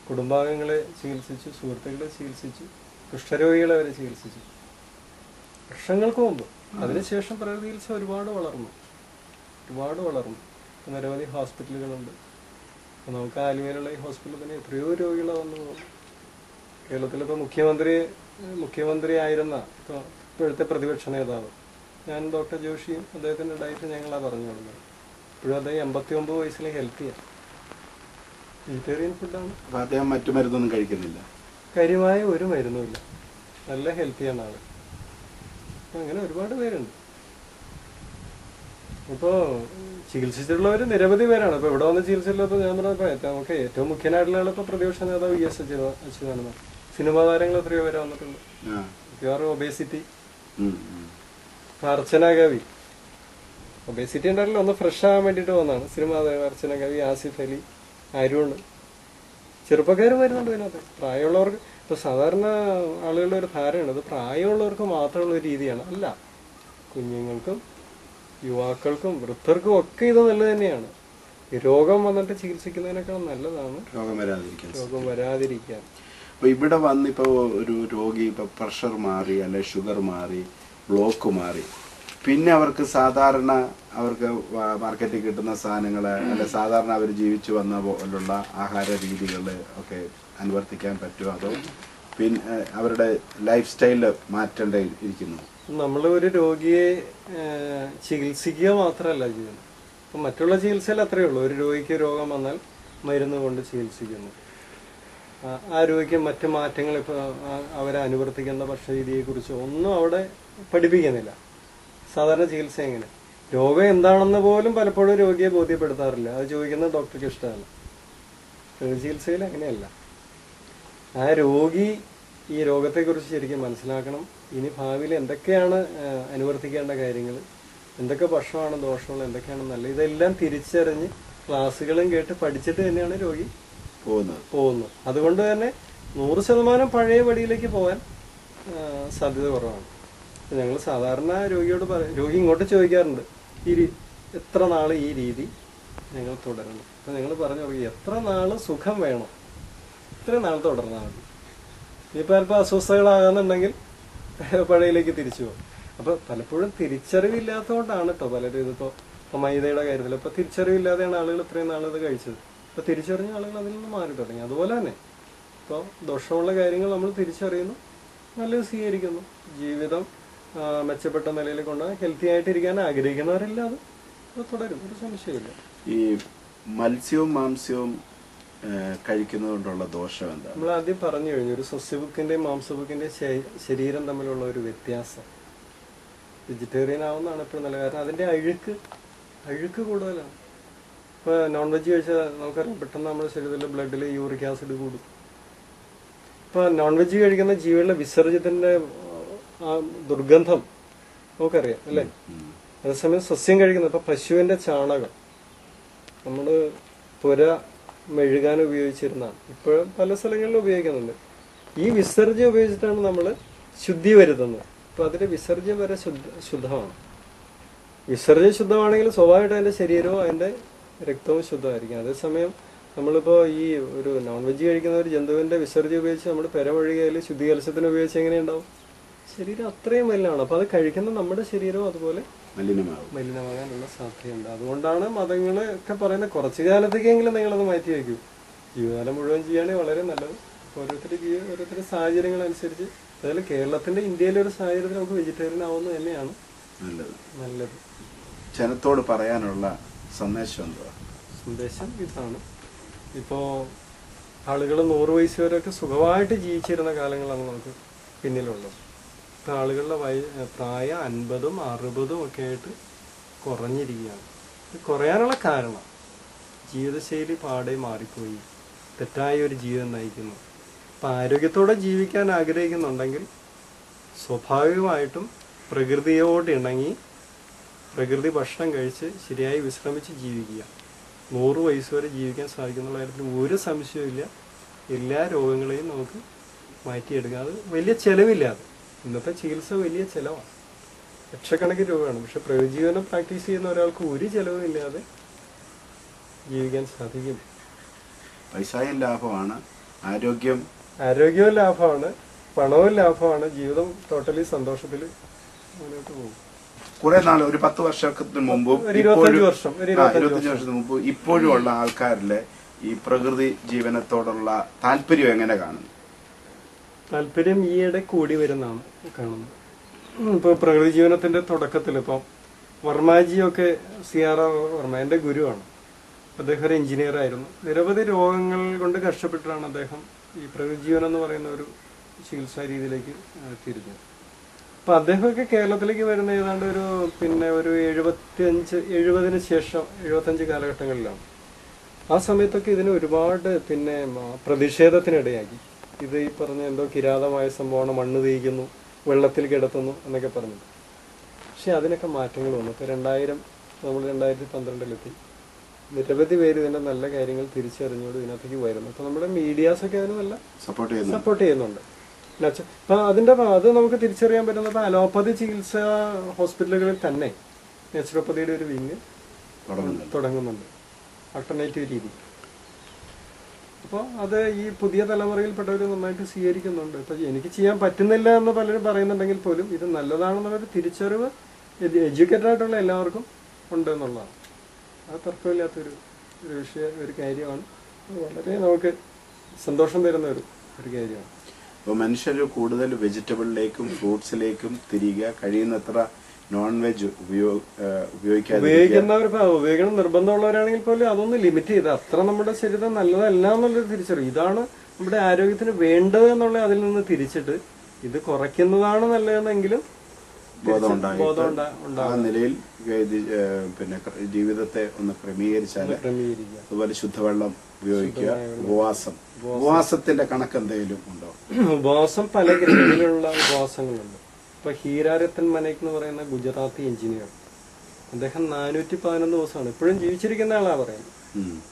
കുടുംബാംഗങ്ങളെ ചികിത്സിച്ചു, സുഹൃത്തുക്കളെ ചികിത്സിച്ചു, കുഷ്ഠരോഗികളെ വരെ ചികിത്സിച്ചു വർഷങ്ങൾക്ക് മുമ്പ്. അതിനുശേഷം പ്രകൃതി ചികിത്സ ഒരുപാട് വളർന്നു. നിരവധി ഹോസ്പിറ്റലുകളുണ്ട്. നമുക്ക് ആലുവയിലുള്ള ഈ ഹോസ്പിറ്റലിൽ തന്നെ എത്രയോ രോഗികളെ വന്നു പോകുന്നു. കേരളത്തിലിപ്പോൾ മുഖ്യമന്ത്രി ആയിരുന്ന ഇപ്പോഴത്തെ പ്രതിപക്ഷ നേതാവ്, ഞാൻ ഡോക്ടർ ജോഷിയും അദ്ദേഹത്തിൻ്റെ ഡയറ്റ് ഞങ്ങളാണ് പറഞ്ഞു കൊടുക്കുന്നത്. ഇപ്പോഴും അദ്ദേഹം 89 വയസ്സിൽ ഹെൽത്തിയാണ്. വെജിറ്റേറിയൻ ഫുഡാണ്. അദ്ദേഹം മറ്റു മരുന്നൊന്നും കഴിക്കുന്നില്ല, കാര്യമായ ഒരു മരുന്നുമില്ല, നല്ല ഹെൽത്തിയാണ് ആള്. അങ്ങനെ ഒരുപാട് പേരുണ്ട്. ഇപ്പോൾ ചികിത്സിച്ചിട്ടുള്ളവർ നിരവധി പേരാണ്. ഇപ്പോൾ ഇവിടെ വന്ന് ചികിത്സയില്ലാത്ത ഞാൻ പറഞ്ഞപ്പോൾ നമുക്ക് ഏറ്റവും മുഖ്യനായിട്ടുള്ള ആളിപ്പോൾ പ്രതിപക്ഷ നേതാവ് VS അച്യുതാനന്ദൻ. സിനിമാ താരങ്ങൾ എത്രയോ പേരെ വന്നിട്ടുണ്ട്. മിക്കവാറും ഒബേസിറ്റി. അർച്ചന കവി ഒബേസിറ്റി ഉണ്ടായിട്ടില്ല, ഒന്ന് ഫ്രഷ് ആകാൻ വേണ്ടിയിട്ട് വന്നതാണ്. സിനിമാ താരം അർച്ചന കവി, ആസിഫ് അലി, അരുൺ, ചെറുപ്പക്കാരും വരുന്നുണ്ട് ഇതിനകത്ത്. പ്രായമുള്ളവർക്ക് ഇപ്പൊ സാധാരണ ആളുകളുടെ ഒരു ധാരണയാണ് ഇത് പ്രായമുള്ളവർക്ക് മാത്രമുള്ള ഒരു രീതിയാണ്. അല്ല, കുഞ്ഞുങ്ങൾക്കും യുവാക്കൾക്കും വൃദ്ധർക്കും ഒക്കെ ഇത് നല്ലത് തന്നെയാണ്. രോഗം വന്നിട്ട് ചികിത്സിക്കുന്നതിനേക്കാൾ നല്ലതാണ് രോഗം വരാതിരിക്കാൻ. ഇപ്പൊ ഇവിടെ വന്നിപ്പോ ഒരു രോഗി ഇപ്പൊ പ്രഷർ മാറി, അല്ലെ ഷുഗർ മാറി, ബ്ലോക്ക് മാറി, പിന്നെ അവർക്ക് സാധാരണ അവർക്ക് മാർക്കറ്റിൽ കിട്ടുന്ന സാധനങ്ങള് അല്ലെ സാധാരണ അവർ ജീവിച്ചു വന്ന പോലുള്ള ആഹാര രീതികൾ ഒക്കെ അനുവർത്തിക്കാൻ പറ്റുമോ, അതോ പിന്നെ അവരുടെ ലൈഫ് സ്റ്റൈല് മാറ്റേണ്ടിയിരിക്കുന്നു? നമ്മൾ ഒരു രോഗിയെ ചികിത്സിക്കുക മാത്രമല്ല ചെയ്യുന്നത്. അപ്പം മറ്റുള്ള ചികിത്സയിൽ അത്രയേ ഉള്ളൂ. ഒരു രോഗിക്ക് രോഗം വന്നാൽ മരുന്ന് കൊണ്ട് ചികിത്സിക്കുന്നു. ആ രോഗിക്ക് മറ്റു മാറ്റങ്ങൾ ഇപ്പോൾ അവരെ അനുവർത്തിക്കുന്ന ഭക്ഷണരീതിയെക്കുറിച്ച് ഒന്നും അവിടെ പഠിപ്പിക്കുന്നില്ല. സാധാരണ ചികിത്സ എങ്ങനെ, രോഗം എന്താണെന്ന് പോലും പലപ്പോഴും രോഗിയെ ബോധ്യപ്പെടുത്താറില്ല. അത് ചോദിക്കുന്നത് ഡോക്ടർക്ക് ഇഷ്ടമല്ല. ചികിത്സയിൽ അങ്ങനെയല്ല. ആ രോഗി ഈ രോഗത്തെക്കുറിച്ച് ശരിക്കും മനസ്സിലാക്കണം. ഇനി ഭാവിയിൽ എന്തൊക്കെയാണ് അനുവർത്തിക്കേണ്ട കാര്യങ്ങൾ, എന്തൊക്കെ ഭക്ഷണമാണ് ദോഷമുള്ളത്, എന്തൊക്കെയാണ് നല്ലത്, ഇതെല്ലാം തിരിച്ചറിഞ്ഞ് ക്ലാസ്സുകളും കേട്ട് പഠിച്ചിട്ട് തന്നെയാണ് രോഗി പോകുന്നത്. അതുകൊണ്ട് തന്നെ 100% പഴയ പടിയിലേക്ക് പോകാൻ സാധ്യത കുറവാണ്. ഞങ്ങൾ സാധാരണ രോഗിയോട് രോഗി ഇങ്ങോട്ട് ചോദിക്കാറുണ്ട്, എത്ര നാൾ ഈ രീതി ഞങ്ങൾ തുടരണം. അപ്പം ഞങ്ങൾ പറഞ്ഞു തുടങ്ങി, എത്ര നാൾ സുഖം വേണം ഇത്ര നാൾ തുടർന്നാൽ മതി. ഇനിയിപ്പോൾ അല്പം അസ്വസ്ഥകളാകുന്നുണ്ടെങ്കിൽ പഴയയിലേക്ക് തിരിച്ചു പോകും. അപ്പോൾ പലപ്പോഴും തിരിച്ചറിവില്ലാത്തതുകൊണ്ടാണ് കേട്ടോ പലരും ഇതിപ്പോൾ മൈദയുടെ കാര്യത്തിൽ ഇപ്പോൾ തിരിച്ചറിവില്ലാതെയാണ് ആളുകൾ ഇത്രയും നാൾ ഇത് കഴിച്ചത്. ഇപ്പോൾ തിരിച്ചറിഞ്ഞ ആളുകൾ അതിൽ നിന്ന് മാറി തുടങ്ങി. അതുപോലെ തന്നെ ഇപ്പോൾ ദോഷമുള്ള കാര്യങ്ങൾ നമ്മൾ തിരിച്ചറിയുന്നു, നല്ലത് സ്വീകരിക്കുന്നു. ജീവിതം മെച്ചപ്പെട്ട നിലയിൽ കൊണ്ട് ഹെൽത്തി ആയിട്ടിരിക്കാൻ ആഗ്രഹിക്കുന്നവരെല്ലാം അത് തുടരും, ഒരു സംശയമില്ല. ഈ മത്സ്യവും മാംസ്യവും കഴിക്കുന്നതുകൊണ്ടുള്ള ദോഷം എന്താ? നമ്മൾ ആദ്യം പറഞ്ഞു കഴിഞ്ഞു, ഒരു സസ്യബുക്കിന്റെയും മാംസബുക്കിന്റെയും ശരീരം തമ്മിലുള്ള ഒരു വ്യത്യാസം. വെജിറ്റേറിയൻ ആവുന്നതാണ് എപ്പോഴും നല്ല. കാരണം അതിന്റെ അഴുക്ക് കൂടുതലാണ്. ഇപ്പൊ നോൺ വെജ് കഴിച്ചാൽ നമുക്കറിയാം പെട്ടെന്ന് നമ്മുടെ ശരീരത്തിലെ ബ്ലഡിൽ യൂറിക് ആസിഡ് കൂടും. ഇപ്പൊ നോൺ വെജ് കഴിക്കുന്ന ജീവികളുടെ വിസർജ്യത്തിന്റെ ദുർഗന്ധം നമുക്കറിയാം അല്ലേ. അതേസമയം സസ്യം കഴിക്കുന്നത് ഇപ്പൊ പശുവിന്റെ ചാണകം നമ്മള് പുര മെഴുകാൻ ഉപയോഗിച്ചിരുന്നതാണ്. ഇപ്പോഴും പല സ്ഥലങ്ങളിലും ഉപയോഗിക്കുന്നുണ്ട്. ഈ വിസർജ്യം ഉപയോഗിച്ചിട്ടാണ് നമ്മൾ ശുദ്ധി വരുത്തുന്നത്. അപ്പൊ അതിന്റെ വിസർജ്യം വരെ ശുദ്ധമാണ്. വിസർജ്യം ശുദ്ധമാണെങ്കിൽ സ്വാഭാവികമായിട്ട് അതിന്റെ ശരീരവും അതിന്റെ രക്തവും ശുദ്ധമായിരിക്കും. അതേസമയം നമ്മളിപ്പോ ഈ ഒരു നോൺ വെജ് കഴിക്കുന്ന ഒരു ജന്തുവിന്റെ വിസർജ്യം ഉപയോഗിച്ച് നമ്മൾ പെരമൊഴുകിയാൽ ശുദ്ധീകരണത്തിന് ഉപയോഗിച്ച് എങ്ങനെയുണ്ടാവും? ശരീരം അത്രയും മലിനമാണ്. അപ്പൊ അത് കഴിക്കുന്ന നമ്മുടെ ശരീരവും അതുപോലെ മലിനമാകാനുള്ള സാധ്യതയുണ്ട്. അതുകൊണ്ടാണ് മതങ്ങളൊക്കെ പറയുന്നത് കുറച്ചു കാലത്തേക്കെങ്കിലും നിങ്ങളത് മാറ്റി വയ്ക്കൂ. ജീവിതകാലം മുഴുവൻ ചെയ്യുകയാണെങ്കിൽ വളരെ നല്ലത്. ഓരോരുത്തരുടെ സാഹചര്യങ്ങൾ അനുസരിച്ച്, അതായത് കേരളത്തിന്റെ ഇന്ത്യയിലെ ഒരു സാഹചര്യത്തിൽ നമുക്ക് വെജിറ്റേറിയൻ ആവുന്നത് തന്നെയാണ് നല്ലത്. ജനത്തോട് പറയാനുള്ള സന്ദേശം എന്തുവാ? സന്ദേശം ഇതാണ്, ഇപ്പോ ആളുകൾ 100 വയസ്സ് വരെയൊക്കെ സുഖമായിട്ട് ജീവിച്ചിരുന്ന കാലങ്ങളാണ് നമുക്ക് പിന്നിലുള്ളത്. ഇപ്പം ആളുകളുടെ പ്രായം 50ഉം 60ഉം ഒക്കെ ആയിട്ട് കുറഞ്ഞിരിക്കുകയാണ്. കുറയാനുള്ള കാരണം ജീവിതശൈലി പാടെ മാറിപ്പോയി, തെറ്റായ ഒരു ജീവിതം നയിക്കുന്നു. അപ്പം ആരോഗ്യത്തോടെ ജീവിക്കാൻ ആഗ്രഹിക്കുന്നുണ്ടെങ്കിൽ സ്വാഭാവികമായിട്ടും പ്രകൃതിയോട് ഇണങ്ങി പ്രകൃതി ഭക്ഷണം കഴിച്ച് ശരിയായി വിശ്രമിച്ച് ജീവിക്കുക. 100 വയസ്സ് വരെ ജീവിക്കാൻ സാധിക്കുന്ന കാര്യത്തിൽ ഒരു സംശയമില്ല. എല്ലാ രോഗങ്ങളെയും നമുക്ക് മാറ്റിയെടുക്കാം. അത് വലിയ ചെലവില്ലാതെ. ഇന്നത്തെ ചികിത്സ വലിയ ചെലവാണ്, ലക്ഷക്കണക്കിന് രൂപയാണ്. പക്ഷെ പ്രയോജീവനം പ്രാക്ടീസ് ചെയ്യുന്ന ഒരാൾക്ക് ഒരു ചെലവും ഇല്ലാതെ ജീവിക്കാൻ സാധിക്കും. പൈസയും ലാഭമാണ്, ആരോഗ്യവും ലാഭമാണ്, പണവും ലാഭമാണ്. ജീവിതം ടോട്ടലി സന്തോഷത്തിൽ മുന്നോട്ട് പോകും. കുറെ നാൾ, ഒരു 10 വർഷത്തിന് മുമ്പും 25 വർഷത്തിന് മുമ്പ് ഇപ്പോഴും ഉള്ള ആൾക്കാരിലെ ഈ പ്രകൃതി ജീവനത്തോടുള്ള താല്പര്യം എങ്ങനെ കാണുന്നു? താല്പര്യം ഈയിടെ കൂടി വരുന്നതാണ് കാണുന്നത്. ഇപ്പോൾ പ്രകൃതി ജീവനത്തിന്റെ തുടക്കത്തിൽ ഇപ്പം വർമാജിയൊക്കെ CR വർമ്മ എൻ്റെ ഗുരുവാണ്. അദ്ദേഹം ഒരു എഞ്ചിനീയർ ആയിരുന്നു. നിരവധി രോഗങ്ങൾ കൊണ്ട് കഷ്ടപ്പെട്ടിട്ടാണ് അദ്ദേഹം ഈ പ്രകൃതി ജീവനം എന്ന് പറയുന്ന ഒരു ചികിത്സാ രീതിയിലേക്ക് തിരിഞ്ഞത്. അപ്പൊ അദ്ദേഹമൊക്കെ കേരളത്തിലേക്ക് വരുന്ന ഏതാണ്ട് ഒരു ഒരു 70-ന് ശേഷം 75 കാലഘട്ടങ്ങളിലാണ്. ആ സമയത്തൊക്കെ ഇതിന് ഒരുപാട് പ്രതിഷേധത്തിനിടയാക്കി. ഇത് ഈ പറഞ്ഞ എന്തോ കിരാതമായ സംഭവമാണ്, മണ്ണ് തീയ്ക്കുന്നു, വെള്ളത്തിൽ കിടത്തുന്നു എന്നൊക്കെ പറഞ്ഞു. പക്ഷെ അതിനൊക്കെ മാറ്റങ്ങൾ വന്നു. ഇപ്പൊ നമ്മൾ 2012-ലെത്തി. നിരവധി പേര് ഇതിന്റെ നല്ല കാര്യങ്ങൾ തിരിച്ചറിഞ്ഞോട് ഇതിനകത്തേക്ക് വരുന്നു. അപ്പൊ നമ്മുടെ മീഡിയാസൊക്കെ അതിന് നല്ല സപ്പോർട്ട് ചെയ്യുന്നുണ്ട്. അപ്പൊ അത് നമുക്ക് തിരിച്ചറിയാൻ പറ്റുന്നത് അലോപ്പതി ചികിത്സ ഹോസ്പിറ്റലുകളിൽ തന്നെ നാച്ചുറോപ്പതിയുടെ ഒരു വിങ് തുടങ്ങുന്നുണ്ട്, ആൾട്ടർനേറ്റീവ് രീതി. അപ്പോൾ അത് ഈ പുതിയ തലമുറയിൽപ്പെട്ടവർ നന്നായിട്ട് സ്വീകരിക്കുന്നുണ്ട്. ഇപ്പൊ എനിക്ക് ചെയ്യാൻ പറ്റുന്നില്ല എന്ന് പലരും പറയുന്നുണ്ടെങ്കിൽ പോലും ഇത് നല്ലതാണെന്നുള്ളൊരു തിരിച്ചറിവ് എഡ്യൂക്കേറ്റഡ് ആയിട്ടുള്ള എല്ലാവർക്കും ഉണ്ട് എന്നുള്ളതാണ്. അത് തർക്കമില്ലാത്തൊരു ഒരു കാര്യമാണ്. വളരെ നമുക്ക് സന്തോഷം തരുന്ന ഒരു കാര്യമാണ്. അപ്പോൾ മനുഷ്യർ കൂടുതൽ വെജിറ്റബിളിലേക്കും ഫ്രൂട്ട്സിലേക്കും തിരികെ കഴിയുന്നത്ര നോൺ വെജ് ഉപയോഗിക്കണം നിർബന്ധമുള്ളവരാണെങ്കിൽ പോലും അതൊന്ന് ലിമിറ്റ് ചെയ്ത്, അത്ര നമ്മുടെ ശരീരം നല്ലതല്ല എന്നുള്ളൊരു തിരിച്ചറിവ്. ഇതാണ് നമ്മുടെ ആരോഗ്യത്തിന് വേണ്ടത് എന്നുള്ള അതിൽ നിന്ന് തിരിച്ചിട്ട് ഇത് കുറയ്ക്കുന്നതാണ് നല്ലതെന്നെങ്കിലും ആ നിലയിൽ ജീവിതത്തെ ഒന്ന് ക്രമീകരിച്ചാൽ, അതുപോലെ ശുദ്ധവെള്ളം ഉപയോഗിക്കുക, ഉപവാസത്തിന്റെ കണക്ക് എന്തെങ്കിലും ഉണ്ടോ? ഉപവാസം പല ഗ്രേഡിലുള്ള ഉപവാസങ്ങളുണ്ട്. ഇപ്പൊ ഹീരാരത്തൻ മനേക് എന്ന് പറയുന്ന ഗുജറാത്തി എഞ്ചിനീയർ, അദ്ദേഹം 411 ദിവസമാണ് ഇപ്പോഴും ജീവിച്ചിരിക്കുന്ന ആളാ പറയുന്നത്.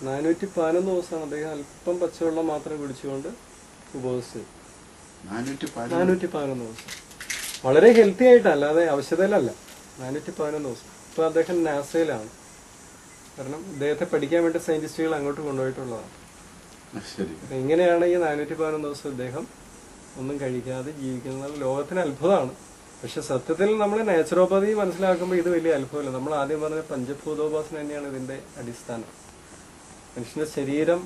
411 ദിവസമാണ് അദ്ദേഹം അല്പം പച്ചവെള്ളം മാത്രം കുടിച്ചുകൊണ്ട് ഉപവസിച്ചത്. 411 ദിവസം വളരെ ഹെൽത്തി ആയിട്ട്, അല്ലാതെ ആവശ്യതയിലല്ല. 411 ദിവസം. ഇപ്പൊ അദ്ദേഹം നാസയിലാണ്. കാരണം ഇദ്ദേഹത്തെ പഠിക്കാൻ വേണ്ടി സയന്റിസ്റ്റുകൾ അങ്ങോട്ട് കൊണ്ടുപോയിട്ടുള്ളതാണ്. ഇങ്ങനെയാണ് ഈ 411 ദിവസം ഇദ്ദേഹം ഒന്നും കഴിക്കാതെ ജീവിക്കുന്നത്. ലോകത്തിന് അത്ഭുതമാണ്. പക്ഷെ സത്യത്തിൽ നമ്മൾ നാച്ചുറോപ്പതി മനസ്സിലാക്കുമ്പോൾ ഇത് വലിയ അത്ഭുതമല്ല. നമ്മൾ ആദ്യം പറഞ്ഞ പഞ്ചഭൂതോപാസന തന്നെയാണ് ഇതിന്റെ അടിസ്ഥാനം. മനുഷ്യന്റെ ശരീരം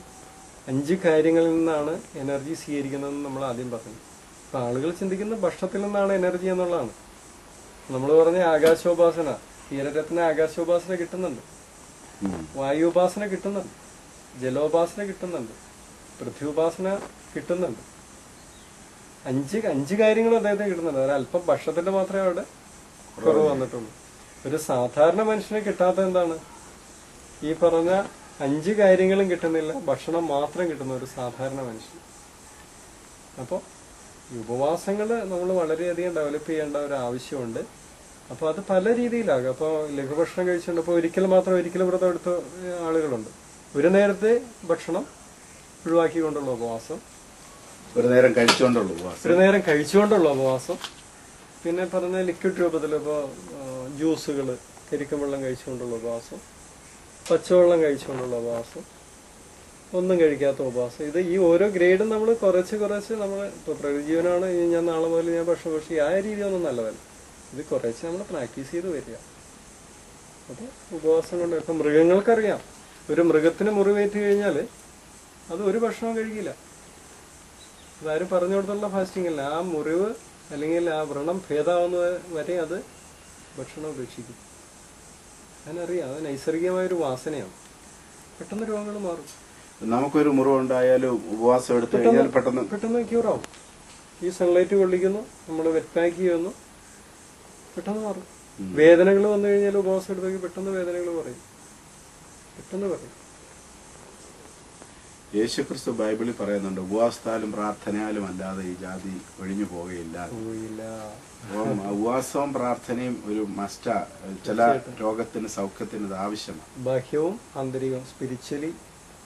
5 കാര്യങ്ങളിൽ നിന്നാണ് എനർജി സ്വീകരിക്കുന്നതെന്ന് നമ്മൾ ആദ്യം പറഞ്ഞു. അപ്പൊ ആളുകൾ ചിന്തിക്കുന്ന ഭക്ഷണത്തിൽ നിന്നാണ് എനർജി എന്നുള്ളതാണ്. നമ്മൾ പറഞ്ഞ ആകാശോപാസന, ഹീരരത്ന ആകാശോപാസന കിട്ടുന്നുണ്ട്, വായുപാസന കിട്ടുന്നുണ്ട്, ജലോപാസന കിട്ടുന്നുണ്ട്, പൃഥ്വിപാസന കിട്ടുന്നുണ്ട്. 5 കാര്യങ്ങളും അദ്ദേഹത്തിന് കിട്ടുന്നുണ്ട്. ഒരല്പം ഭക്ഷണത്തിന്റെ മാത്രമേ അവിടെ കുറവ് വന്നിട്ടുള്ളൂ. ഒരു സാധാരണ മനുഷ്യന് കിട്ടാത്ത എന്താണ്? ഈ പറഞ്ഞ 5 കാര്യങ്ങളും കിട്ടുന്നില്ല, ഭക്ഷണം മാത്രം കിട്ടുന്ന ഒരു സാധാരണ മനുഷ്യൻ. അപ്പോൾ ഈ ഉപവാസങ്ങൾ നമ്മൾ വളരെയധികം ഡെവലപ്പ് ചെയ്യേണ്ട ഒരു ആവശ്യമുണ്ട്. അപ്പോൾ അത് പല രീതിയിലാകും. അപ്പോൾ ലഘുഭക്ഷണം കഴിച്ചുകൊണ്ട് ഇപ്പോൾ ഒരിക്കൽ വ്രതം എടുത്ത ആളുകളുണ്ട്. ഒരു നേരത്തെ ഭക്ഷണം ഒഴിവാക്കിക്കൊണ്ടുള്ള ഉപവാസം, ഒരു നേരം കഴിച്ചുകൊണ്ടുള്ള ഉപവാസം, പിന്നെ പറഞ്ഞ ലിക്വിഡ് രൂപത്തിൽ ഇപ്പോൾ ജ്യൂസുകൾ, കരിക്കും വെള്ളം കഴിച്ചുകൊണ്ടുള്ള ഉപവാസം, പച്ചവെള്ളം കഴിച്ചുകൊണ്ടുള്ള ഉപവാസം, ഒന്നും കഴിക്കാത്ത ഉപവാസം. ഇത് ഈ ഓരോ ഗ്രേഡും നമ്മൾ കുറച്ച് നമ്മൾ ഇപ്പോൾ പ്രകൃതിജീവനാണ്, ഞാൻ നാളെ മുതൽ ഞാൻ ഭക്ഷണം കഴിച്ചു, ആ രീതിയൊന്നും നല്ലതല്ല. ഇത് കുറച്ച് നമ്മൾ പ്രാക്ടീസ് ചെയ്ത് വരിക. അപ്പോൾ ഉപവാസം കൊണ്ട് ഇപ്പം മൃഗങ്ങൾക്കറിയാം, ഒരു മൃഗത്തിന് മുറിവേറ്റ് കഴിഞ്ഞാൽ അത് ഒരു ഭക്ഷണവും കഴിക്കില്ല. അതാരും പറഞ്ഞു കൊടുത്തുള്ള ഫാസ്റ്റിംഗ് അല്ല. ആ മുറിവ് അല്ലെങ്കിൽ ആ വ്രണം ഭേദമാവുന്ന വരെ അത് ഭക്ഷണം ഉപേക്ഷിക്കും. അതിനറിയാം, അത് നൈസർഗികമായൊരു വാസനയാണ്. പെട്ടെന്ന് രോഗങ്ങൾ മാറും. നമുക്കൊരു മുറിവുണ്ടായാലും ഉപവാസം എടുത്തു കഴിഞ്ഞാൽ പെട്ടെന്ന് ക്യൂറാവും. ഈ സൺലൈറ്റ് കൊള്ളിക്കുന്നു, നമ്മൾ വെറ്റ് പാക്ക് ചെയ്യുന്നു, പെട്ടെന്ന് മാറും. വേദനകൾ വന്നു കഴിഞ്ഞാൽ ഉപവാസം എടുത്തെങ്കിൽ പെട്ടെന്ന് വേദനകൾ പറയും. യേശുക്രിസ്തു ബൈബിളിൽ പറയുന്നുണ്ട്, ഉപവാസത്താലും പ്രാർത്ഥനയാലും അല്ലാതെ ഈ ജാതി ഒഴിഞ്ഞു പോവുകയില്ല. അപ്പം ഉപവാസവും പ്രാർത്ഥനയും ഒരു മസ്റ്റാ. ചില രോഗത്തിന് സൗഖ്യത്തിന് ഇത് ആവശ്യമാണ്. ബാഹ്യവും ആന്തരികവും സ്പിരിച്വലി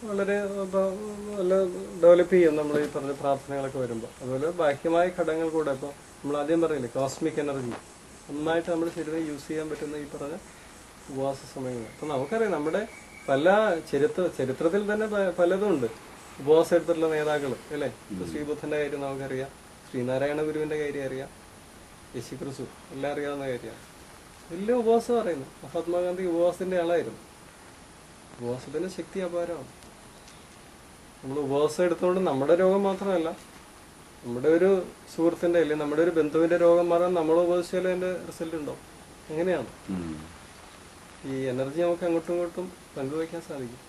വളരെ നല്ല ഡെവലപ്പ് ചെയ്യും നമ്മൾ ഈ പറഞ്ഞ പ്രാർത്ഥനകളൊക്കെ വരുമ്പോൾ. അതുപോലെ ബാഹ്യമായ ഘടകങ്ങൾ കൂടെ ഇപ്പോൾ നമ്മൾ ആദ്യം പറയില്ലേ, കോസ്മിക് എനർജി നന്നായിട്ട് നമ്മുടെ ശരീരം യൂസ് ചെയ്യാൻ പറ്റുന്ന ഈ പറഞ്ഞ ഉപവാസ സമയങ്ങൾ. അപ്പം നമുക്കറിയാം, നമ്മുടെ പല ചരിത്രത്തിൽ തന്നെ പലതും ഉണ്ട് ഉപവാസം എടുത്തിട്ടുള്ള നേതാക്കൾ അല്ലേ. ഇപ്പൊ ശ്രീബുദ്ധന്റെ കാര്യം നമുക്കറിയാം, ശ്രീനാരായണ ഗുരുവിന്റെ കാര്യം അറിയാം, യേശുക്രിസ്തു എല്ലാം അറിയാവുന്ന കാര്യമാണ്. വലിയ ഉപവാസം പറയുന്നു. മഹാത്മാഗാന്ധി ഉപവാസത്തിന്റെ ആളായിരുന്നു. ഉപവാസത്തിന്റെ ശക്തി അപാരമാണ്. നമ്മൾ ഉപവാസം എടുത്തുകൊണ്ട് നമ്മുടെ രോഗം മാത്രമല്ല, നമ്മുടെ ഒരു സുഹൃത്തിന്റെ അല്ലെങ്കിൽ നമ്മുടെ ഒരു ബന്ധുവിന്റെ രോഗം മാറാൻ നമ്മൾ ഉപവസിച്ചാലും അതിന്റെ റിസൾട്ട് ഉണ്ടാവും. അങ്ങനെയാണ് ഈ എനർജി നമുക്ക് അങ്ങോട്ടും ഇങ്ങോട്ടും പങ്കുവയ്ക്കാൻ സാധിക്കും.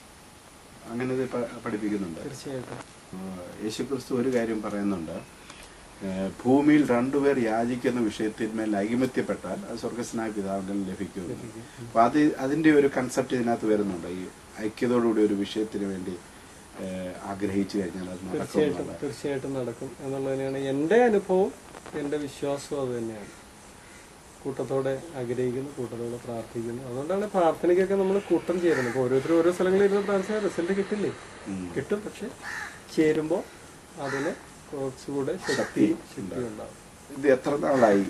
അങ്ങനെ പഠിപ്പിക്കുന്നുണ്ട്. തീർച്ചയായിട്ടും യേശുക്രിസ്തു ഒരു കാര്യം പറയുന്നുണ്ട്, ഭൂമിയിൽ രണ്ടുപേർ യാചിക്കുന്ന വിഷയത്തിന്മേൽ ഐകമത്യപ്പെട്ടാൽ അത് സ്വർഗസ്നായ പിതാവിൽ ലഭിക്കും. അപ്പൊ അതിന്റെ ഒരു കൺസെപ്റ്റ് ഇതിനകത്ത് വരുന്നുണ്ട്. ഈ ഐക്യതയോടുകൂടി ഒരു വിഷയത്തിന് വേണ്ടി ആഗ്രഹിച്ചു കഴിഞ്ഞാൽ അത് തീർച്ചയായിട്ടും നടക്കും എന്നുള്ളത് തന്നെയാണ് എൻ്റെ അനുഭവം, എൻ്റെ വിശ്വാസവും അത് തന്നെയാണ്. കൂട്ടത്തോടെ ആഗ്രഹിക്കുന്നു, കൂട്ടത്തോടെ പ്രാർത്ഥിക്കുന്നു. അതുകൊണ്ടാണ് പ്രാർത്ഥനയ്ക്കൊക്കെ നമ്മൾ കൂട്ടം ചേരുന്നത്. ഇപ്പോൾ ഓരോരുത്തരും ഓരോ സ്ഥലങ്ങളിൽ ഇരുന്ന് പ്രാർത്ഥിച്ചാൽ റിസൾട്ട് കിട്ടില്ലേ? കിട്ടും. പക്ഷെ ചേരുമ്പോൾ അതിന് കുറച്ചുകൂടെ ശക്തി ഉണ്ടാവും. ഇത് എത്ര നാളായി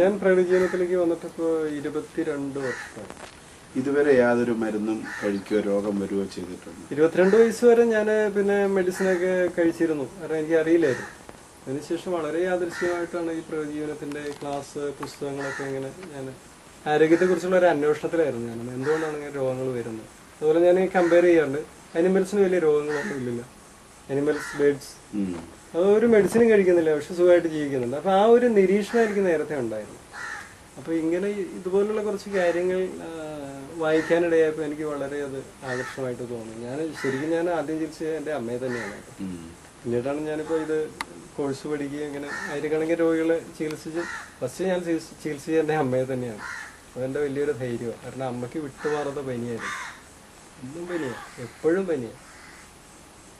ഞാൻ പ്രകൃതിജീവനത്തിലേക്ക് വന്നിട്ട് ഇപ്പോൾ 22 വർഷം. ഇതുവരെ യാതൊരു മരുന്നും കഴിക്കുകയോ രോഗം വരുകയോ ചെയ്തിട്ടുണ്ട്? 22 വയസ്സ് വരെ ഞാൻ പിന്നെ മെഡിസിനൊക്കെ കഴിച്ചിരുന്നു. കാരണം എനിക്ക് അറിയില്ലായിരുന്നു. അതിനുശേഷം വളരെ യാദൃശ്യമായിട്ടാണ് ഈ പ്രകൃതിജീവനത്തിന്റെ ക്ലാസ്, പുസ്തകങ്ങളൊക്കെ ഇങ്ങനെ ഞാൻ ആരോഗ്യത്തെക്കുറിച്ചുള്ള ഒരു അന്വേഷണത്തിലായിരുന്നു. ഞാൻ എന്തുകൊണ്ടാണ് ഇങ്ങനെ രോഗങ്ങൾ വരുന്നത്. അതുപോലെ ഞാൻ കമ്പയർ ചെയ്യാറുണ്ട്. അനിമൽസിന് വലിയ രോഗങ്ങളൊന്നും ഇല്ലല്ലോ. അനിമൽസ്, ബേഡ്സ്, അതൊരു മെഡിസിനും കഴിക്കുന്നില്ല, പക്ഷെ സുഖമായിട്ട് ജീവിക്കുന്നുണ്ട്. അപ്പൊ ആ ഒരു നിരീക്ഷണം എനിക്ക് നേരത്തെ ഉണ്ടായിരുന്നു. അപ്പൊ ഇങ്ങനെ ഇതുപോലുള്ള കുറച്ച് കാര്യങ്ങൾ വായിക്കാനിടയായപ്പോൾ എനിക്ക് വളരെ അത് ആകർഷമായിട്ട് തോന്നി. ഞാൻ ആദ്യം ചികിത്സിച്ചത് എൻ്റെ അമ്മയെ തന്നെയാണ്. പിന്നീടാണ് ഞാനിപ്പോൾ ഇത് കോഴ്സ് പഠിക്കുകയും ഇങ്ങനെ ആയിരക്കണക്കിന് രോഗികളെ ചികിത്സിച്ച് ഫസ്റ്റ് ഞാൻ ചികിത്സിച്ചത് എൻ്റെ അമ്മയെ തന്നെയാണ്. അതെൻ്റെ വലിയൊരു ധൈര്യമാണ്. കാരണം അമ്മയ്ക്ക് വിട്ടുമാറാത്ത പനിയായിരുന്നു. എന്നും പനിയാണ്, എപ്പോഴും പനിയാണ്.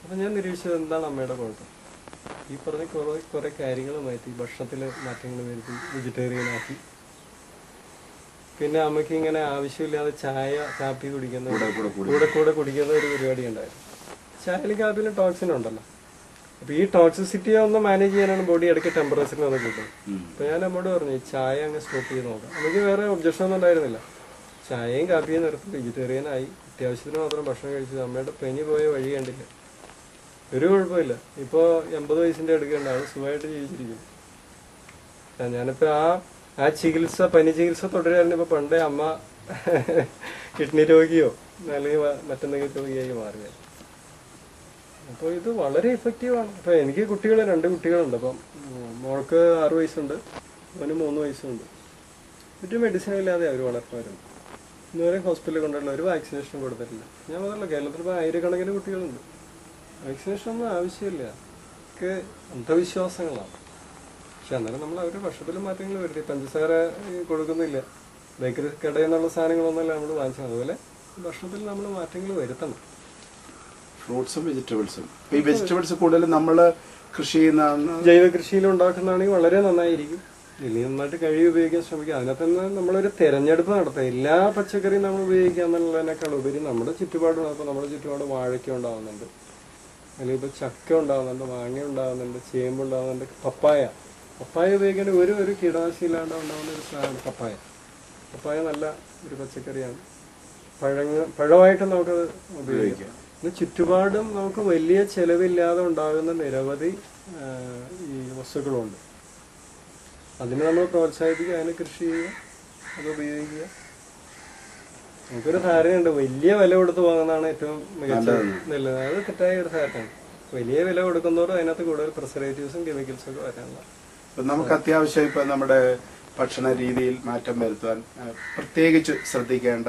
അപ്പം ഞാൻ നിരീക്ഷിച്ചത് എന്താണ് അമ്മയുടെ കുഴപ്പം. ഈ പറഞ്ഞ കുറെ കാര്യങ്ങൾ മാറ്റി, ഭക്ഷണത്തിൽ മാറ്റങ്ങൾ വരുത്തി, വെജിറ്റേറിയൻ ആക്കി. പിന്നെ അമ്മയ്ക്ക് ഇങ്ങനെ ആവശ്യമില്ലാതെ ചായ, കാപ്പി കൂടെ കുടിക്കുന്ന ഒരു പരിപാടി ഉണ്ടായിരുന്നു. ചായയിലും കാപ്പിയിലും ടോക്സിൻ ഉണ്ടല്ലോ. അപ്പൊ ഈ ടോക്സിസിറ്റി ഒന്ന് മാനേജ് ചെയ്യാനാണ് ബോഡി ഇടയ്ക്ക് ടെമ്പറേച്ചറിന് വന്ന് കിട്ടും. അപ്പൊ ഞാൻ അമ്മോട് പറഞ്ഞു ഈ ചായ അങ്ങ് സ്റ്റോപ്പ് ചെയ്ത് നോക്കാം. നമുക്ക് വേറെ ഒബ്ജക്ഷൻ ഒന്നും ഉണ്ടായിരുന്നില്ല. ചായയും കാപ്പിയും നിർത്തി വെജിറ്റേറിയൻ ആയി. അത്യാവശ്യത്തിന് മാത്രം ഭക്ഷണം കഴിച്ചത്. അമ്മയുടെ പനി പോയ വഴി കണ്ടില്ല, ഒരു കുഴപ്പമില്ല. ഇപ്പൊ 80 വയസ്സിന്റെ അടുക്കുണ്ടാവും, സുഖമായിട്ട് ജീവിച്ചിരിക്കും. ഞാനിപ്പോ ആ ചികിത്സ, പനി ചികിത്സ തുടരായിരുന്നു. ഇപ്പൊ പണ്ടേ അമ്മ കിഡ്നി രോഗിയോ അല്ലെങ്കിൽ മറ്റെന്തെങ്കിലും രോഗിയായി മാറിയത്. അപ്പോൾ ഇത് വളരെ എഫക്റ്റീവാണ്. അപ്പൊ എനിക്ക് 2 കുട്ടികളുണ്ട്. അപ്പം മോൾക്ക് 6 വയസ്സുണ്ട്, അവന് 3 വയസ്സുണ്ട്. ഒരു മെഡിസിൻ ഇല്ലാതെ അവർ വളർത്തുമായിരുന്നു. ഇന്നുവരെ ഹോസ്പിറ്റലിൽ കൊണ്ടുള്ള ഒരു വാക്സിനേഷൻ കൊടുത്തിട്ടില്ല. ഞാൻ പറഞ്ഞല്ലോ, കേരളത്തിൽ ഇപ്പോൾ ആയിരക്കണക്കിന് കുട്ടികളുണ്ട്. വാക്സിനേഷൻ ഒന്നും ആവശ്യമില്ല. ഒക്കെ അന്ധവിശ്വാസങ്ങളാണ്. പക്ഷെ അന്നേരം നമ്മൾ അവരുടെ ഭക്ഷണത്തിലും മാറ്റങ്ങൾ വരുത്തി. പഞ്ചസാര കൊടുക്കുന്നില്ല, ബേക്കറി കടയിൽ നിന്നുള്ള സാധനങ്ങളൊന്നുമല്ല നമ്മൾ വാങ്ങിച്ചത്. അതുപോലെ ഭക്ഷണത്തിൽ നമ്മൾ മാറ്റങ്ങൾ വരുത്തണം. ഫ്രൂട്ട്സും വെജിറ്റബിൾസും. ഈ വെജിറ്റബിൾസ് കൂടുതലും നമ്മൾ കൃഷി ചെയ്യുന്ന ജൈവ കൃഷിയിൽ ഉണ്ടാക്കുന്നതാണെങ്കിൽ വളരെ നന്നായിരിക്കും. ഇനി നന്നായിട്ട് കഴിവ് ഉപയോഗിക്കാൻ ശ്രമിക്കുക. അതിനകത്ത് തന്നെ നമ്മളൊരു തെരഞ്ഞെടുപ്പ് നടത്തുക. എല്ലാ പച്ചക്കറിയും നമ്മൾ ഉപയോഗിക്കുക എന്നുള്ളതിനേക്കാൾ ഉപരി നമ്മുടെ ചുറ്റുപാടും. അപ്പോൾ നമ്മുടെ ചുറ്റുപാട് വാഴയ്ക്ക ഉണ്ടാകുന്നുണ്ട്, അല്ലെങ്കിൽ ഇപ്പോൾ ചക്ക ഉണ്ടാകുന്നുണ്ട്, മാങ്ങ ഉണ്ടാകുന്നുണ്ട്, ചേമ്പ് ഉണ്ടാകുന്നുണ്ട്, പപ്പായ ഉപയോഗിക്കേണ്ട ഒരു കീടനാശിനി ഇല്ലാണ്ട് ഉണ്ടാകുന്ന ഒരു സാധനം പപ്പായ നല്ല ഒരു പച്ചക്കറിയാണ്. പഴമായിട്ട് നമുക്കത് ഉപയോഗിക്കാം. ചുറ്റുപാടും നമുക്ക് വലിയ ചെലവില്ലാതെ ഉണ്ടാകുന്ന നിരവധി ഈ വസ്തുക്കളുണ്ട്. അതിനെ നമ്മൾ പ്രോത്സാഹിപ്പിക്കുക, അതിനെ കൃഷി ചെയ്യുക, അത് ഉപയോഗിക്കുക. നമുക്കൊരു ധാരണയുണ്ട് വലിയ വില കൊടുത്ത് വാങ്ങുന്നതാണ് ഏറ്റവും മികച്ചത് നല്ലത്. അത് തെറ്റായ ഒരു ധാരണയാണ്. വലിയ വില കൊടുക്കുന്നതോടെ അതിനകത്ത് കൂടുതൽ പ്രിസർവേറ്റീവ്സും കെമിക്കൽസും ഒക്കെ വരാനുള്ള. നമുക്ക് അത്യാവശ്യം ഇപ്പൊ നമ്മുടെ ഭക്ഷണ രീതിയിൽ മാറ്റം വരുത്താൻ പ്രത്യേകിച്ച് ശ്രദ്ധിക്കേണ്ട,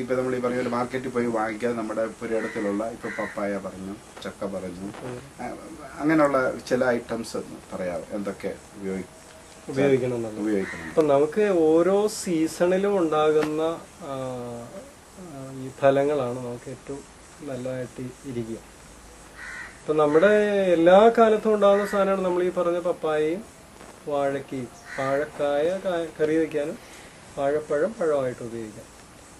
ഇപ്പൊ നമ്മൾ ഈ പറഞ്ഞ മാർക്കറ്റിൽ പോയി വാങ്ങിക്കാതെ നമ്മുടെ പുരയിടത്തിലുള്ള ഇപ്പൊ പപ്പായ പറഞ്ഞു, ചക്ക പറഞ്ഞു, അങ്ങനെയുള്ള ചില ഐറ്റംസ് പറയാം എന്തൊക്കെ ഉപയോഗിക്കണം. അപ്പൊ നമുക്ക് ഓരോ സീസണിലും ഉണ്ടാകുന്ന ഈ ഫലങ്ങളാണ് നമുക്ക് ഏറ്റവും നല്ലതായിട്ട് ഇരിക്കുക. ഇപ്പൊ നമ്മുടെ എല്ലാ കാലത്തും ഉണ്ടാകുന്ന സാധനമാണ് നമ്മൾ ഈ പറഞ്ഞ പപ്പായയും വാഴക്കയും. വാഴക്കായ കറി വയ്ക്കാനും വാഴപ്പഴം പഴമായിട്ട് ഉപയോഗിക്കാം.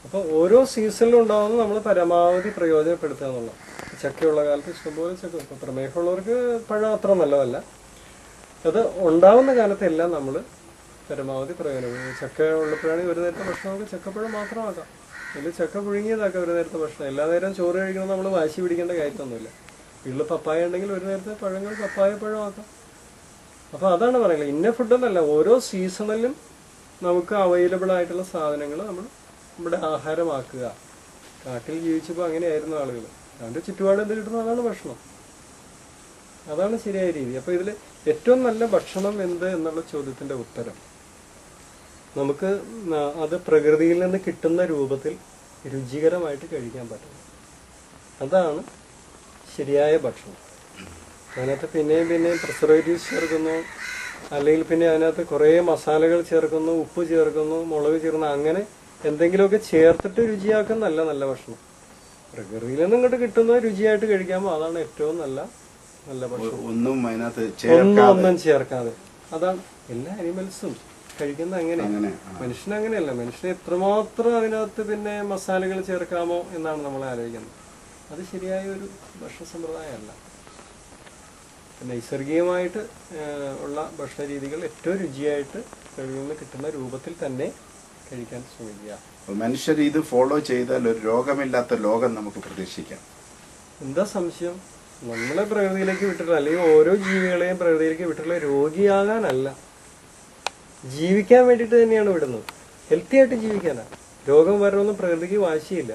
അപ്പോൾ ഓരോ സീസണിലും ഉണ്ടാകുന്നത് നമ്മൾ പരമാവധി പ്രയോജനപ്പെടുത്തുക എന്നുള്ളത്. ചക്കയുള്ള കാലത്ത് ഇഷ്ടംപോലെ ചക്ക. ഇപ്പം പ്രമേഹമുള്ളവർക്ക് പഴം അത്ര നല്ലതല്ല. അത് ഉണ്ടാവുന്ന കാലത്തെല്ലാം നമ്മൾ പരമാവധി പ്രയോജനം. ചക്ക ഉള്ളപ്പോഴാണെങ്കിൽ ഒരു നേരത്തെ ഭക്ഷണം നമുക്ക് ചക്കപ്പഴം മാത്രമാക്കാം, അല്ലെങ്കിൽ ചക്ക പുഴുങ്ങിയതാക്കാം ഒരു നേരത്തെ ഭക്ഷണം. എല്ലാ നേരം ചോറ് കഴിക്കുന്നത് നമ്മൾ വാശി പിടിക്കേണ്ട കാര്യമൊന്നുമില്ല. വീട്ടിൽ പപ്പായ ഉണ്ടെങ്കിൽ ഒരു നേരത്തെ പഴങ്ങൾ പപ്പായ പഴമാക്കാം. അപ്പോൾ അതാണ് പറയുന്നത്, ഇന്ന ഫുഡെന്നല്ല, ഓരോ സീസണിലും നമുക്ക് അവൈലബിൾ ആയിട്ടുള്ള സാധനങ്ങൾ നമ്മൾ നമ്മുടെ ആഹാരമാക്കുക. കാട്ടിൽ ജീവിച്ചപ്പോൾ അങ്ങനെയായിരുന്നു ആളുകൾ. അവൻ്റെ ചുറ്റുപാട് എന്ത് കിട്ടുന്നു അതാണ് ഭക്ഷണം. അതാണ് ശരിയായ രീതി. അപ്പോൾ ഇതിൽ ഏറ്റവും നല്ല ഭക്ഷണം എന്ത് എന്നുള്ള ചോദ്യത്തിൻ്റെ ഉത്തരം നമുക്ക് അത് പ്രകൃതിയിൽ നിന്ന് കിട്ടുന്ന രൂപത്തിൽ രുചികരമായിട്ട് കഴിക്കാൻ പറ്റണം. അതാണ് ശരിയായ ഭക്ഷണം. അതിനകത്ത് പിന്നെയും പ്രിസർവേറ്റീവ്സ് ചേർക്കുന്നു, അല്ലെങ്കിൽ പിന്നെ അതിനകത്ത് കുറേ മസാലകൾ ചേർക്കുന്നു, ഉപ്പ് ചേർക്കുന്നു, മുളക് ചേർക്കുന്നു, അങ്ങനെ എന്തെങ്കിലുമൊക്കെ ചേർത്തിട്ട് രുചിയാക്കുന്നല്ല നല്ല ഭക്ഷണം. പ്രകൃതിയിൽ നിന്ന് ഇങ്ങോട്ട് കിട്ടുന്ന രുചിയായിട്ട് കഴിക്കാമോ അതാണ് ഏറ്റവും നല്ല ഭക്ഷണം. ഒന്നും ചേർക്കാതെ. അതാണ് എല്ലാ അനിമൽസും കഴിക്കുന്ന അങ്ങനെ. മനുഷ്യൻ അങ്ങനെയല്ല. മനുഷ്യന് എത്രമാത്രം അതിനകത്ത് പിന്നെ മസാലകൾ ചേർക്കാമോ എന്നാണ് നമ്മൾ ആലോചിക്കുന്നത്. അത് ശരിയായ ഒരു ഭക്ഷണ സമ്പ്രദായമല്ല. നൈസർഗികമായിട്ട് ഉള്ള ഭക്ഷണ രീതികൾ ഏറ്റവും രുചിയായിട്ട് പ്രകൃതിയിൽ നിന്ന് കിട്ടുന്ന രൂപത്തിൽ തന്നെ കഴിക്കാൻ ശ്രമിക്കുക. മനുഷ്യർ ഇത് ഫോളോ ചെയ്താൽ ഒരു രോഗമില്ലാത്ത ലോകം നമുക്ക് പ്രതീക്ഷിക്കാം. എന്താ സംശയം? നമ്മളെ പ്രകൃതിയിലേക്ക് വിട്ടിട്ടുള്ള, അല്ലെങ്കിൽ ഓരോ ജീവികളെയും പ്രകൃതിയിലേക്ക് വിട്ടിട്ടുള്ള രോഗിയാകാനല്ല, ജീവിക്കാൻ വേണ്ടിയിട്ട് തന്നെയാണ് വിടുന്നത്. ഹെൽത്തി ആയിട്ട് ജീവിക്കാനാണ്. രോഗം വരണമെന്ന് പ്രകൃതിക്ക് വാശിയില്ല.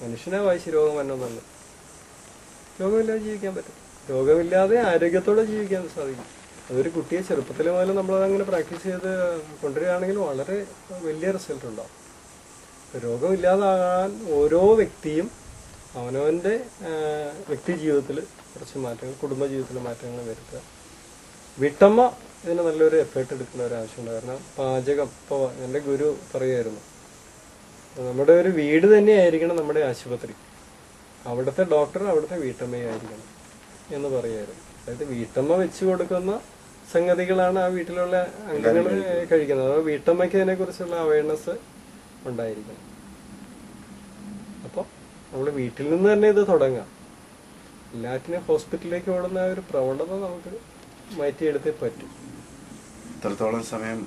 മനുഷ്യനാ വാശി രോഗം വരണമെന്നുള്ളത്. രോഗമില്ലാതെ ജീവിക്കാൻ പറ്റും. രോഗമില്ലാതെ ആരോഗ്യത്തോടെ ജീവിക്കാൻ സാധിക്കും. അതൊരു കുട്ടിയെ ചെറുപ്പത്തിൽ മുതൽ നമ്മളതങ്ങനെ പ്രാക്ടീസ് ചെയ്ത് കൊണ്ടുവരികയാണെങ്കിൽ വളരെ വലിയ റിസൾട്ട് ഉണ്ടാവും. രോഗമില്ലാതാകാൻ ഓരോ വ്യക്തിയും അവനവൻ്റെ വ്യക്തി ജീവിതത്തിൽ കുറച്ച് മാറ്റങ്ങൾ, കുടുംബ ജീവിതത്തിൽ മാറ്റങ്ങൾ വരുത്തുക. വീട്ടമ്മ ഇതിന് നല്ലൊരു എഫേർട്ട് എടുക്കുന്ന ഒരു ആവശ്യമുണ്ട്. കാരണം പാചകം, ഇപ്പോൾ എൻ്റെ ഗുരു പറയുമായിരുന്നു, നമ്മുടെ ഒരു വീട് തന്നെയായിരിക്കണം നമ്മുടെ ആശുപത്രി, അവിടുത്തെ ഡോക്ടർ അവിടുത്തെ വീട്ടമ്മയായിരിക്കണം എന്ന് പറയുമായിരുന്നു. അതായത് വീട്ടമ്മ വെച്ച് കൊടുക്കുന്ന സംഗതികളാണ് ആ വീട്ടിലുള്ള അംഗങ്ങൾ കഴിക്കുന്നത്. അപ്പോൾ വീട്ടമ്മയ്ക്ക് അതിനെക്കുറിച്ചുള്ള അവയർനെസ് ഉണ്ടായിരിക്കണം. അപ്പോൾ നമ്മൾ വീട്ടിൽ നിന്ന് തന്നെ ഇത് തുടങ്ങാം. എല്ലാറ്റിനും ഹോസ്പിറ്റലിലേക്ക് ഓടുന്ന ഒരു പ്രവണത നമുക്ക് മാറ്റിയെടുത്തേ പറ്റും. ഇത്രത്തോളം സമയം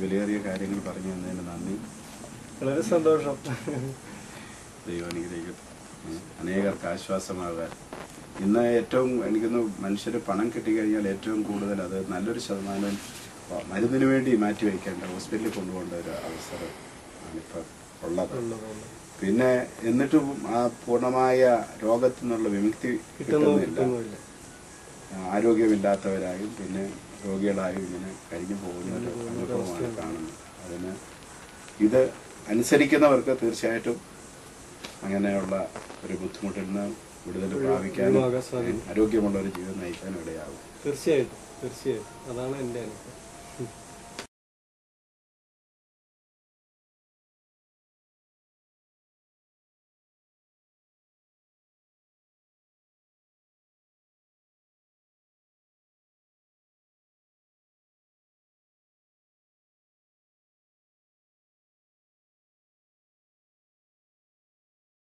വിലയേറിയ കാര്യങ്ങൾ പറഞ്ഞു തന്നതിന് നന്ദി. വളരെ സന്തോഷം. ദൈവം അനുഗ്രഹിക്കട്ടെ. അനേകർക്ക് ആശ്വാസമാകാൻ. ഇന്ന് ഏറ്റവും എനിക്കൊന്ന് മനുഷ്യർ പണം കിട്ടിക്കഴിഞ്ഞാൽ ഏറ്റവും കൂടുതൽ അത് നല്ലൊരു ശതമാനം മരുന്നിന് വേണ്ടി മാറ്റി വയ്ക്കേണ്ട, ഹോസ്പിറ്റലിൽ കൊണ്ടുപോകേണ്ട ഒരു അവസരം ആണിപ്പോൾ ഉള്ളത്. പിന്നെ എന്നിട്ടും ആ പൂർണ്ണമായ രോഗത്തിൽ നിന്നുള്ള വിമുക്തി കിട്ടുന്നില്ല. ആരോഗ്യമില്ലാത്തവരായും പിന്നെ രോഗികളായും ഇങ്ങനെ കഴിഞ്ഞു പോകുന്ന ഒരു അനുഭവമാണ് കാണുന്നത്. അതിന് ഇത് അനുസരിക്കുന്നവർക്ക് തീർച്ചയായിട്ടും അങ്ങനെയുള്ള ഒരു ബുദ്ധിമുട്ടിൽ നിന്ന് വിടുതൽ പ്രാപിക്കാനും ആരോഗ്യമുള്ള ഒരു ജീവിതം നയിക്കാനും ഇടയാകും. തീർച്ചയായിട്ടും അതാണ് എൻ്റെ അനുഭവം.